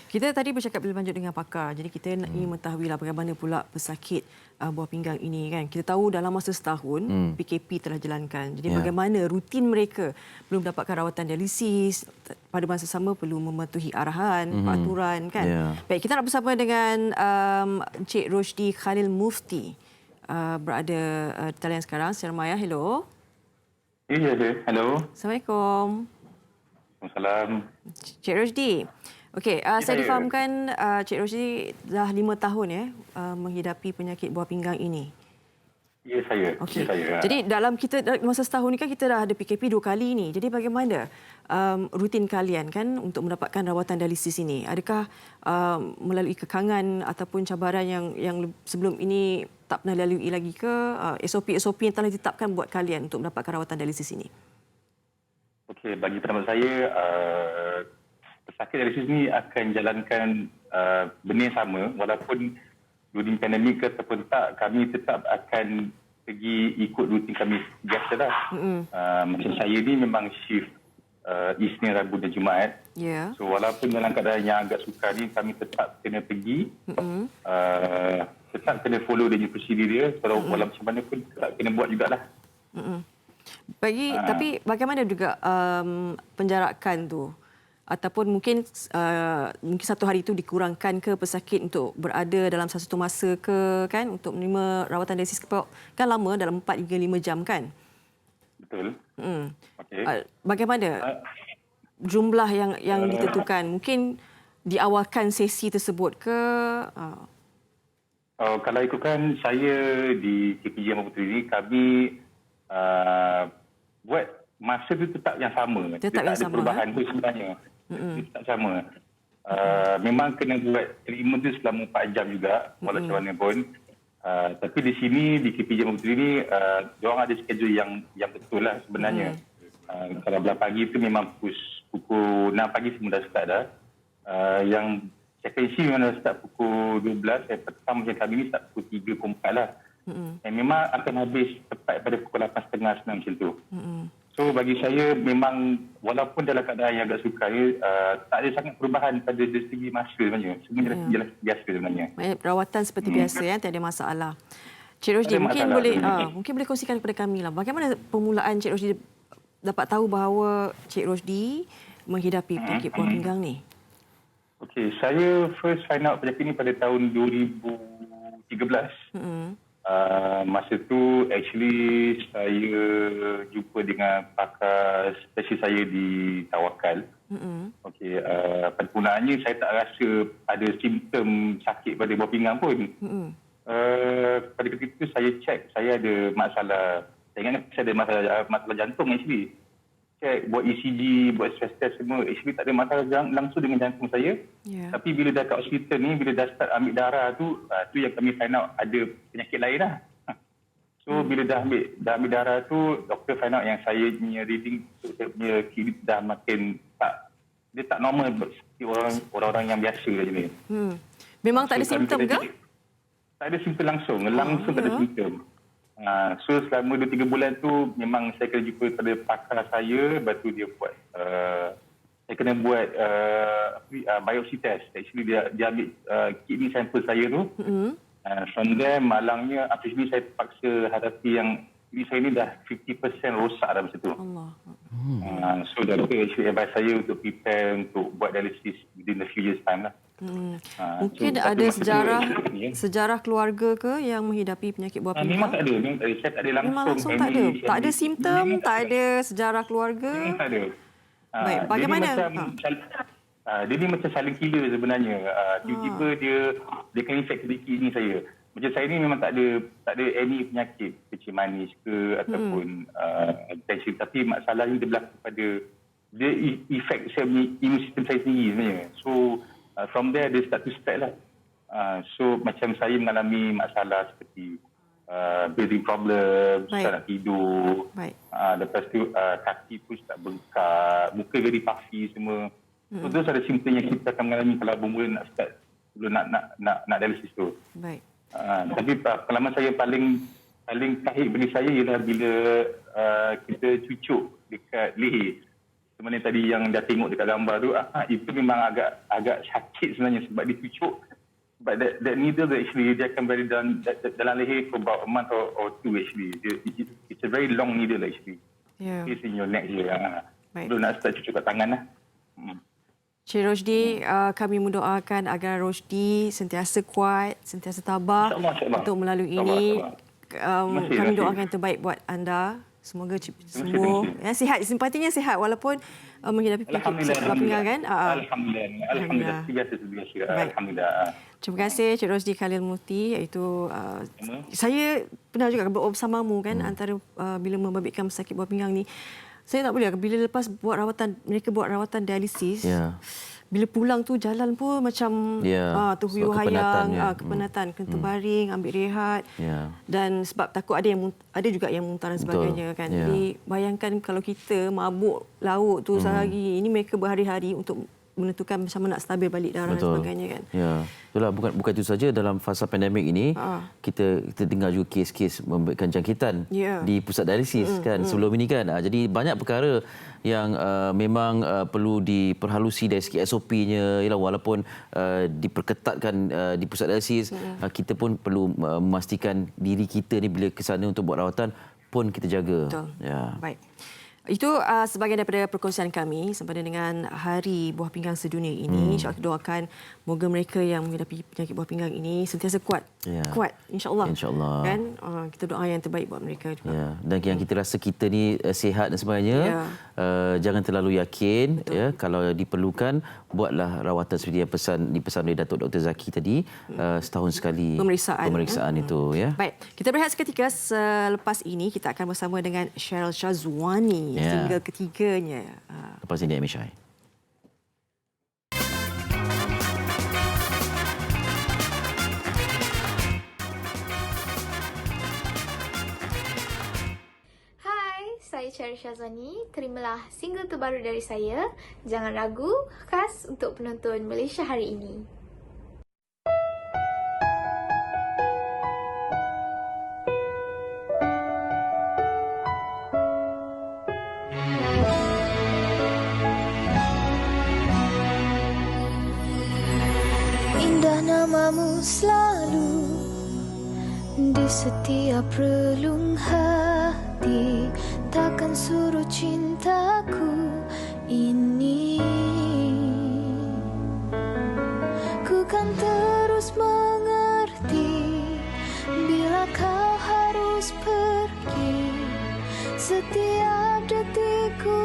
Kita tadi bercakap lebih lanjut dengan pakar. Jadi kita nak ingin mengetahui lah bagaimana pula pesakit buah pinggang ini kan. Kita tahu dalam masa setahun PKP telah jalankan. Jadi bagaimana rutin mereka belum dapatkan rawatan dialisis, pada masa sama perlu mematuhi arahan, peraturan kan. Baik, kita nak bersama dengan Encik Rosdi Khalil Mufti berada di talian sekarang. Secara maya, hello. Ya, hello. Assalamualaikum. Waalaikumsalam. Cik Rosdi. Okey, saya difahamkan Cik Rosdi dah 5 tahun menghidapi penyakit buah pinggang ini. Ya, saya. Okey. Ya, saya. Jadi dalam masa setahun ni kan kita dah ada PKP 2 kali ni. Jadi bagaimana rutin kalian kan untuk mendapatkan rawatan dialisis ini? Adakah melalui kekangan ataupun cabaran yang sebelum ini tak pernah lalui lagi ke? SOP-SOP yang telah ditetapkan buat kalian untuk mendapatkan rawatan dialisis ini? Okey, bagi pendapat saya, pesakit dialisis ini akan jalankan benda yang sama walaupun during pandemik ke ataupun tak, kami tetap akan pergi ikut rutin kami biasa lah. Macam saya ni memang shift Isnin, Rabu dan Jumaat. So walaupun dalam keadaan yang agak sukar ni, kami tetap kena pergi, tetap kena follow dia prosedur dia. Walau macam mana pun tetap kena buat jugalah. Tapi bagaimana juga penjarakan tu? Ataupun mungkin satu hari itu dikurangkan ke pesakit untuk berada dalam satu masa ke kan untuk menerima rawatan dialisis kan lama dalam 4 hingga 5 jam kan? Betul. Okay. Bagaimana jumlah yang ditentukan? Mungkin diawalkan sesi tersebut ke? Kalau ikutkan saya di KPJ Maputeri ini, kami buat masa itu tetap yang sama. Tetap yang sama. Ada perubahan itu sebenarnya. Tetap sama. Memang kena buat treatment itu selama 4 jam juga, walau macam mana pun. Tapi di sini, di KPJ Maputeri ini, diorang ada schedule yang betul lah sebenarnya. Kalau belah pagi itu memang pukul 6 pagi semua dah start dah. Yang second shift memang dah start pukul 12. Yang petang macam kami ni start pukul 3, pukul 4 lah. Dan memang akan habis tepat pada pukul 8.30, 9 macam tu. So bagi saya memang walaupun dalam keadaan yang agak sukar, tak ada sangat perubahan pada segi masa sebenarnya. Semuanya jalan biasa sebenarnya. Rawatan seperti biasa ya, tak ada masalah. Cik Rosdi, mungkin boleh kongsikan kepada kami lah. Bagaimana permulaan Cik Rosdi dapat tahu bahawa Cik Rosdi menghadapi penyakit buah pinggang ni? Okey, saya first find out penyakit ni pada tahun 2013. Masa tu actually saya jumpa dengan pakar spesialis saya di Tawakal. Okey, pada penggunaannya saya tak rasa ada simptom sakit pada buah pinggang pun. Pada ketika itu saya cek saya ada masalah, saya ingat saya ada masalah jantung actually. Cek, buat ECG, buat stress test semua, actually tak ada masalah langsung dengan jantung saya. Tapi bila dah kat hospital ni, bila dah start ambil darah tu yang kami find out ada penyakit lain lah. So bila dah ambil darah tu, doktor find out yang saya punya reading, saya punya kidney dah makin dia tak normal seperti orang-orang yang biasa macam ni. Memang tak ada simptom ke? Tak ada simptom langsung tak ada simptom. So selama 2-3 bulan tu memang saya kena jumpa pada pakar saya, lepas tu dia buat saya kena buat biopsy test. Actually dia ambil kidney sampel saya tu. From there malangnya actually saya terpaksa hadapi yang kidney saya ni dah 50% rosak dah masa tu. So doktor actually advise saya untuk prepare untuk buat dialisis within a few years time lah. Mungkin so, ada sejarah keluarga ke yang menghidapi penyakit buah pinggang? Memang tak ada. Saya tak ada langsung. Memang langsung tak ada. Tak ada simptom, tak ada sejarah keluarga. Memang tak ada. Baik, bagaimana? Dia ni macam saling killer sebenarnya. Tiba-tiba dia kena infect di kidney saya. Macam saya ni memang tak ada any penyakit kencing manis ke ataupun tension, tapi masalahnya dia berlaku pada dia effect saya punya immune system saya sendiri sebenarnya. So from there dia start to spread lah. So macam saya mengalami masalah seperti breathing problem, susah nak tidur. Lepas tu kaki pun start bengkak, muka jadi puffy semua. So those ada simptom yang kita akan mengalami kalau bermula nak start sebelum nak dialisis tu. Baik. Tapi pengalaman saya paling pahit bagi saya ialah bila kita cucuk dekat leher. Sebenarnya tadi yang dah tengok dekat gambar tu, itu memang agak sakit sebenarnya sebab dia cucuk. But that needle actually dia akan berada dalam leher for about a month or two actually. It's a very long needle actually. Yeah. It's in your neck je. Belum nak start cucuk kat tangan lah. Cik Rosdi, kami mendoakan agar Rosdi sentiasa kuat, sentiasa tabah untuk melalui ini. Kami doakan yang terbaik buat anda. Semoga sembuh. Sihat, simpatinya sihat walaupun menghidapi penyakit buah pinggang kan? Alhamdulillah. Alhamdulillah. Terima kasih Cik Rosdi Khalil Mufti, iaitu saya pernah juga bersamamu kan antara bila membabitkan sakit buah pinggang ni. Saya tak boleh bila lepas mereka buat rawatan dialisis. Bila pulang tu jalan pun macam terhuyuh hayang, kepenatan, kena terbaring, ambil rehat. Dan sebab takut ada juga yang muntah dan sebagainya kan. Jadi bayangkan kalau kita mabuk laut tu sehari, ini mereka berhari-hari untuk menentukan macam mana nak stabil balik darah dan sebagainya kan. Itulah bukan itu saja dalam fasa pandemik ini kita dengar juga kes-kes memberikan jangkitan di pusat dialisis kan sebelum ini kan. Jadi banyak perkara yang memang perlu diperhalusi dari segi SOP-nya walaupun diperketatkan di pusat dialisis kita pun perlu memastikan diri kita ni bila ke sana untuk buat rawatan pun kita jaga. Betul. Baik. Itu sebahagian daripada perkongsian kami sempena dengan Hari Buah Pinggang Sedunia ini. InsyaAllah kita doakan moga mereka yang menghidapi penyakit buah pinggang ini sentiasa kuat. Kuat, insyaAllah. Kan? Kita doa yang terbaik buat mereka juga. Dan yang kita rasa kita ni sihat dan sebagainya, jangan terlalu yakin. Kalau diperlukan, buatlah rawatan seperti yang dipesan oleh Datuk Dr. Zaki tadi, setahun sekali pemeriksaan itu. Baik, kita berehat seketika. Selepas ini kita akan bersama dengan Cheryl Shazwani. Single ketiganya. Lepas ini MHI. Hai, saya Cheryl Shazwani. Terimalah single terbaru dari saya. Jangan ragu, khas untuk penonton Malaysia hari ini. Namamu selalu di setiap relung hati, takkan suruh cintaku ini. Ku kan terus mengerti bila kau harus pergi. Setiap detikku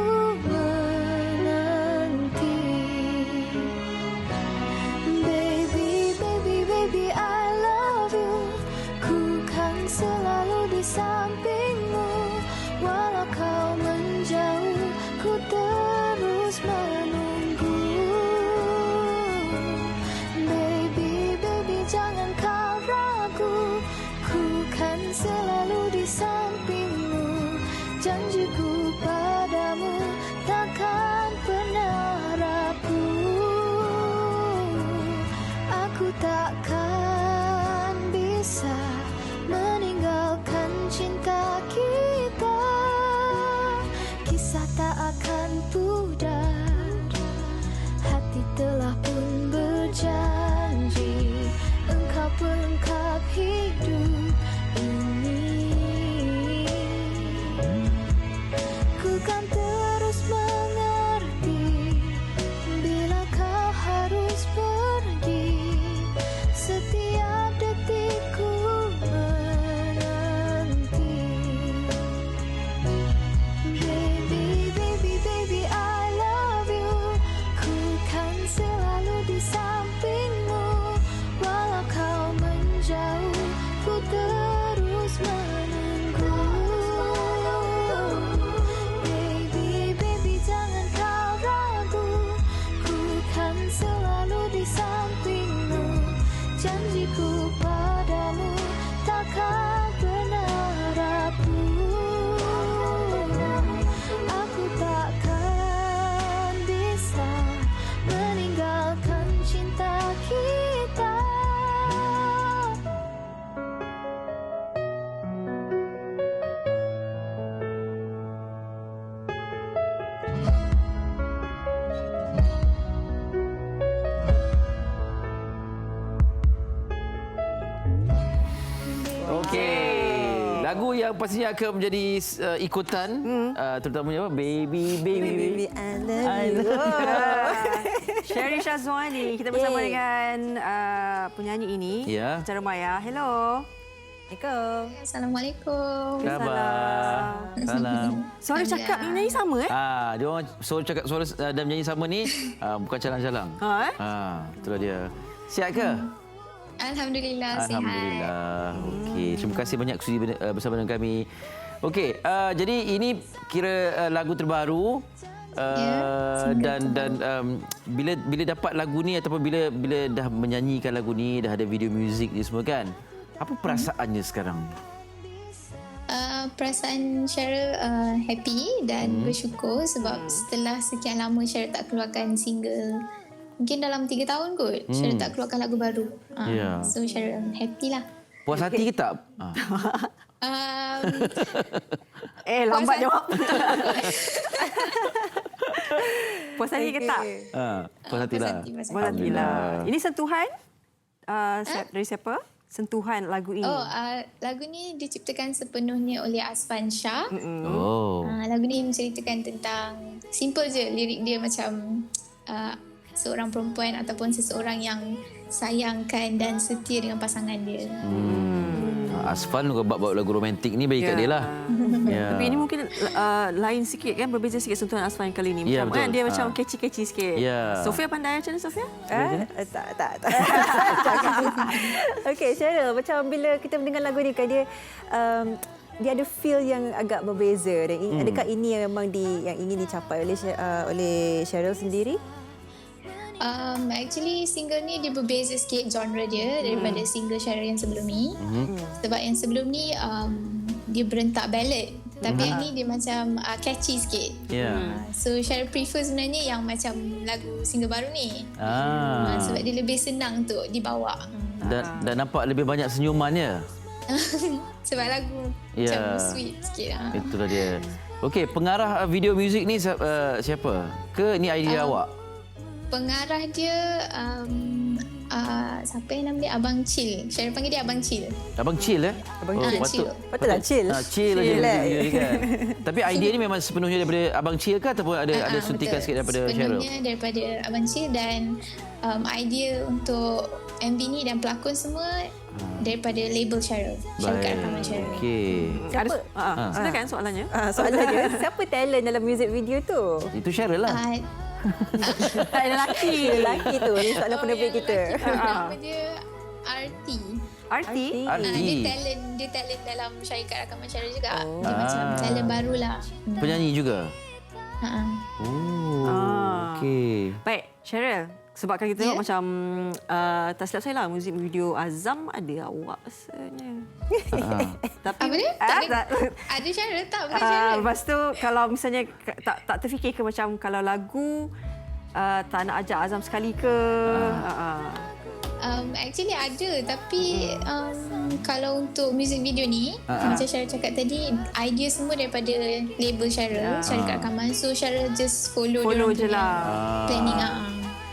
baby, I love you. Ku kan selalu di sampingmu. Walau kau menjauh, ku terus menunggu. Baby, jangan kau ragu. Ku kan selalu di sampingmu. Janjiku padamu sampingmu. Janjiku padamu takkan pernah rapuh. Aku takkan bisa meninggalkan cinta kita. Okey. Lagu yang pastinya akan menjadi ikutan, terutamanya apa? Baby, I love you. Sherry Shazwani, kita bersama dengan penyanyi ini Ya. secara maya. Hello. Assalamualaikum. Khabar. Salam. Suara cakap ni nyanyi sama Dia orang suara cakap suara dan menyanyi sama ni bukan calang-calang. Itulah dia. Sihat ke? Alhamdulillah, sihat. Alhamdulillah. Okey, terima kasih banyak sudi bersama dengan kami. Okey, jadi ini kira lagu terbaru. Dan bila dapat lagu ni ataupun bila dah menyanyikan lagu ni, dah ada video muzik ni semua kan. Apa perasaannya sekarang? Perasaan Cheryl happy dan bersyukur sebab setelah sekian lama Cheryl tak keluarkan single, mungkin dalam 3 tahun kot, Cheryl tak keluarkan lagu baru. So Cheryl happy lah. Puas hati ke tak? Lambat jawab. Puas hati ke tak? Puas hati lah. Puas hati lah. Ini sentuhan dari siapa? Sentuhan lagu ini. Lagu ni diciptakan sepenuhnya oleh Asfan Shah. Lagu ni menceritakan tentang simple je, lirik dia macam seorang perempuan ataupun seseorang yang sayangkan dan setia dengan pasangan dia. Asfan buat lagu romantik ni bagi kat dia lah. Tapi ini mungkin lain sikit kan, berbeza sikit sentuhan Asfan kali ni. Ya, Macam betul. dia macam catchy sikit. Ya. Sofia pandai macam mana Sofia? Tak. Okey, Cheryl, macam bila kita mendengar lagu ni kan dia ada feel yang agak berbeza dan adakah ini yang memang yang ingin dicapai oleh Cheryl sendiri? Actually single ni dia berbeza sikit genre dia daripada single Cheryl yang sebelum ni. Sebab yang sebelum ni dia berentak ballad, tapi yang ni dia macam catchy sikit. So Cheryl prefer sebenarnya yang macam lagu single baru ni. Sebab dia lebih senang untuk dibawa. Dan nampak lebih banyak senyumannya. Sebab lagu macam sweet sikit. Itulah dia. Okey, pengarah video muzik ni siapa? Ke ni idea awak? Pengarah dia siapa yang nama dia? Abang Chill. Cheryl panggil dia Abang Chill. Abang Chill Abang Chill. Patutlah Chill. Chill aja dia kan. Tapi idea ni memang sepenuhnya daripada Abang Chill ke ataupun ada suntikan sikit daripada Cheryl? Sepenuhnya daripada Abang Chill dan idea untuk MV ni dan pelakon semua daripada label Cheryl. Syarikat rakaman Cheryl. Okey. Silakan soalannya. Soalannya, siapa talent dalam music video tu? Itu Cheryl lah. Tak ada lelaki. Lelaki tu. Ini soalan penerbit kita. Nama dia RT. Dia talent dalam syarikat rakaman Cheryl juga. Dia macam talent barulah. Penyanyi juga? Okey. Baik, Cheryl. Sebab kan kita tengok macam tak silap saya lah, muzik video Azam ada awak rasanya. Tapi apa dia? Ada Cheryl tak? Bukan Cheryl. Lepas tu kalau misalnya tak terfikir ke macam kalau lagu tak nak ajak Azam sekali ke? Actually ada, tapi kalau untuk music video ni macam Cheryl cakap tadi, idea semua daripada label Cheryl, syarikat rakaman. So Cheryl just follow je lah planning.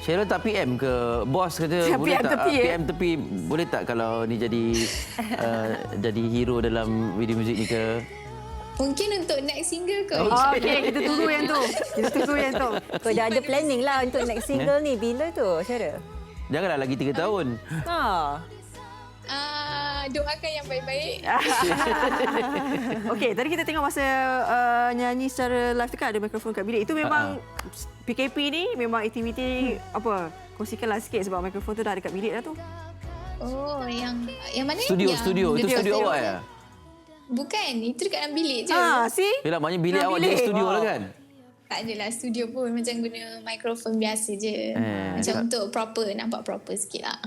Cheryl tak PM ke? Bos kata boleh tak PM tepi boleh tak kalau ni jadi hero dalam video muzik ni ke? Mungkin untuk next single kot. Okey, kita tunggu yang tu. Kau dah ada planning lah untuk next single ni. Bila tu, Cheryl? Janganlah lagi 3 tahun. Doakan yang baik-baik. Okey, tadi kita tengok masa nyanyi secara live tu kan ada mikrofon kat bilik. Itu memang PKP ni memang aktiviti apa? Kongsikanlah sikit sebab mikrofon tu dah dekat bilik dah tu. Oh, yang mana? Studio. Itu studio awak ya? Bukan, itu dekat dalam bilik je. See? Yelah, maknanya bilik awak jadi studio lah kan? tak adalah studio pun, macam guna mikrofon biasa je. Macam untuk proper, nampak proper sikit lah.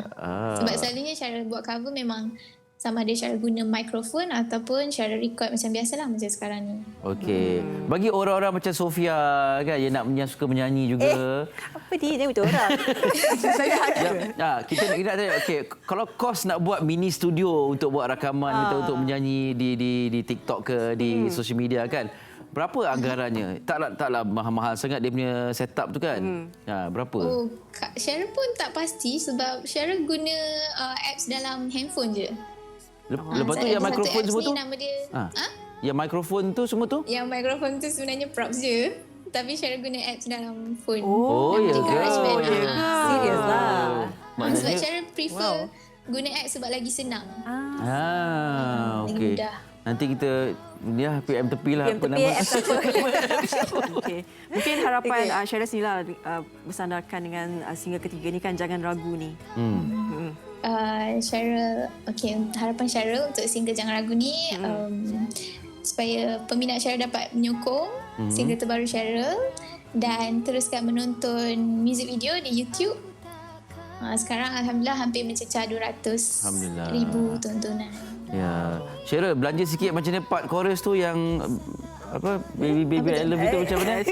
Sebab selalunya cara buat cover memang sama ada cara guna mikrofon ataupun cara record macam biasalah macam sekarang ni. Okey. Bagi orang-orang macam Sofia kan, yang suka menyanyi juga. Apa dia betul orang? Saya ada. Kita nak tanya, okey, kalau kos nak buat mini studio untuk buat rakaman kita untuk menyanyi di TikTok ke di social media kan, berapa anggarannya? Taklah mahal-mahal sangat dia punya setup tu kan? Berapa? Oh, Kak Syara pun tak pasti sebab Syara guna apps dalam handphone je. Lepas tu yang mikrofon semua tu? Nama dia, yang mikrofon tu semua tu? Yang mikrofon tu sebenarnya props je. Tapi Syara guna apps dalam phone. Ya ke? Serius lah. Sebab Syara prefer guna apps sebab lagi senang. Okey. Lagi mudah. Nanti kita PM tepi lah. PM tepi apps apa? Okay. Mungkin harapan Syara sendiri lah bersandarkan dengan single ketiga ni kan, Jangan Ragu ni. Syara, harapan Syara untuk single Jangan Ragu ni supaya peminat Syara dapat menyokong single terbaru Syara dan teruskan menonton music video di YouTube. Sekarang Alhamdulillah hampir mencecah 200,000 tontonan. Ya. Syara, belanja sikit macam ni part chorus tu yang baby I love you tu macam mana?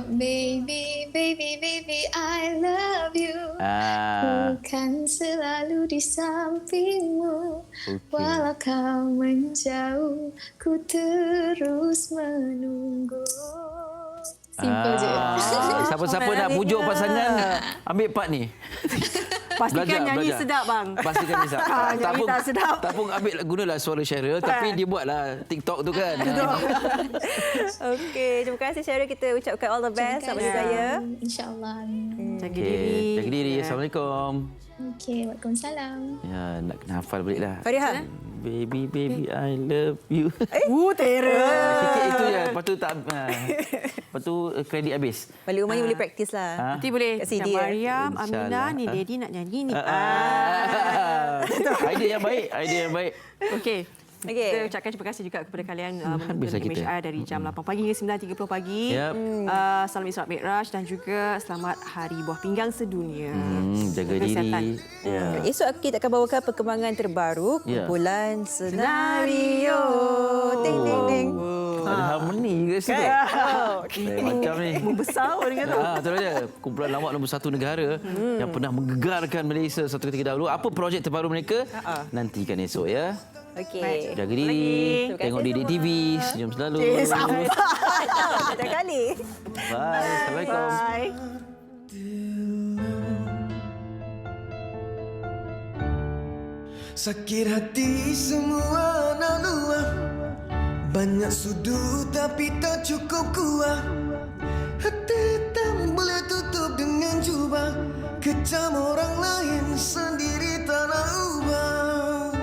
Baby, baby, baby, I love you. Ku kan selalu di sampingmu. Walau kau menjauh, ku terus menunggu. Simple je. Siapa-siapa nak pujuk pasangan, ambil part ni. Pastikan nyanyi sedap bang. Pastikan nyanyi sedap. Nyanyi tak sedap. Tak pun ambil gunalah suara Syara, tapi dia buatlah TikTok tu kan. Okey, terima kasih Syara, kita ucapkan all the best sama saya. InsyaAllah. Jaga diri. Jaga diri. Assalamualaikum. Okey, waalaikumsalam. Ya, nak kena hafal balik lah. Fariha. Baby, baby, I love you. Terror. Sikit itu je. Lepas tu tak... Lepas tu kredit habis. Balik rumah ni boleh praktis lah. Nanti boleh. Kat CD Mariam, Aminah, ni Lady nak nyanyi ni. Idea yang baik. Idea yang baik. Okey. Kita ucapkan terima kasih juga kepada kalian menonton MHR dari jam 8 pagi hingga 9.30 pagi. Salam Isra Mi'raj dan juga selamat Hari Buah Pinggang Sedunia. Jaga diri. Esok kita akan bawakan perkembangan terbaru kumpulan Senario. Ding ding ding. Ada harmoni juga situ. Macam ni. Membesar orang kata. Betul aja. Kumpulan lawak nombor 1 negara yang pernah menggegarkan Malaysia satu ketika dahulu. Apa projek terbaru mereka? Nantikan esok ya. Okey. Jaga diri. Tengok Didik TV. Senyum selalu. Setiap kali. Bye. Assalamualaikum. Bye. Sakit hati semua nak luah. Banyak sudut tapi tak cukup kuat. Hati tak boleh tutup dengan jubah. Kecam orang lain sendiri tak nak ubah.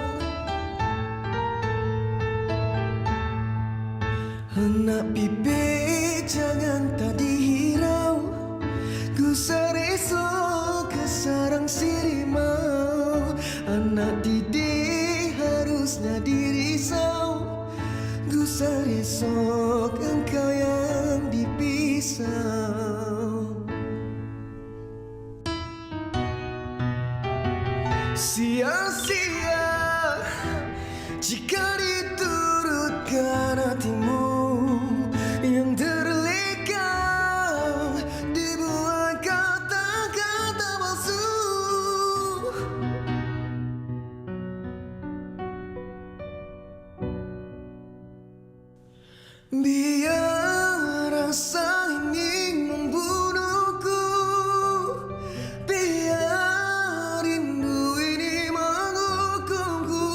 Anak pipi jangan tak dihirau. Gusar esok ke sarang sirimau. Anak didik harusnya dirisau. Gusar esok engkau yang dipisau. Sia-sia jika diturutkan hatimu yang terleka, dibuat kata-kata palsu. Biar rasa ini membunuhku, biar rindu ini menghukumku.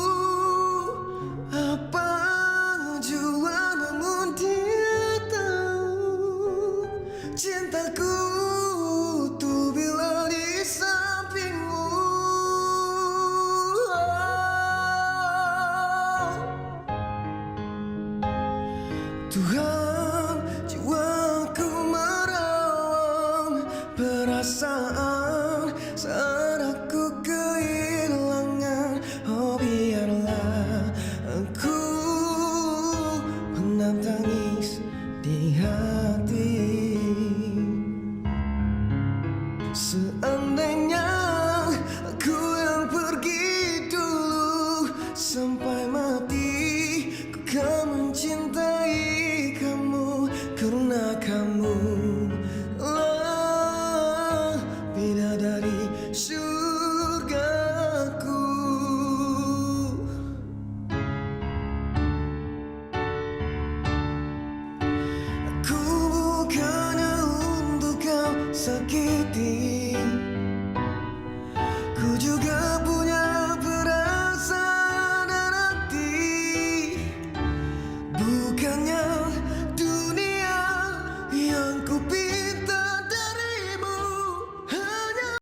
Seandainya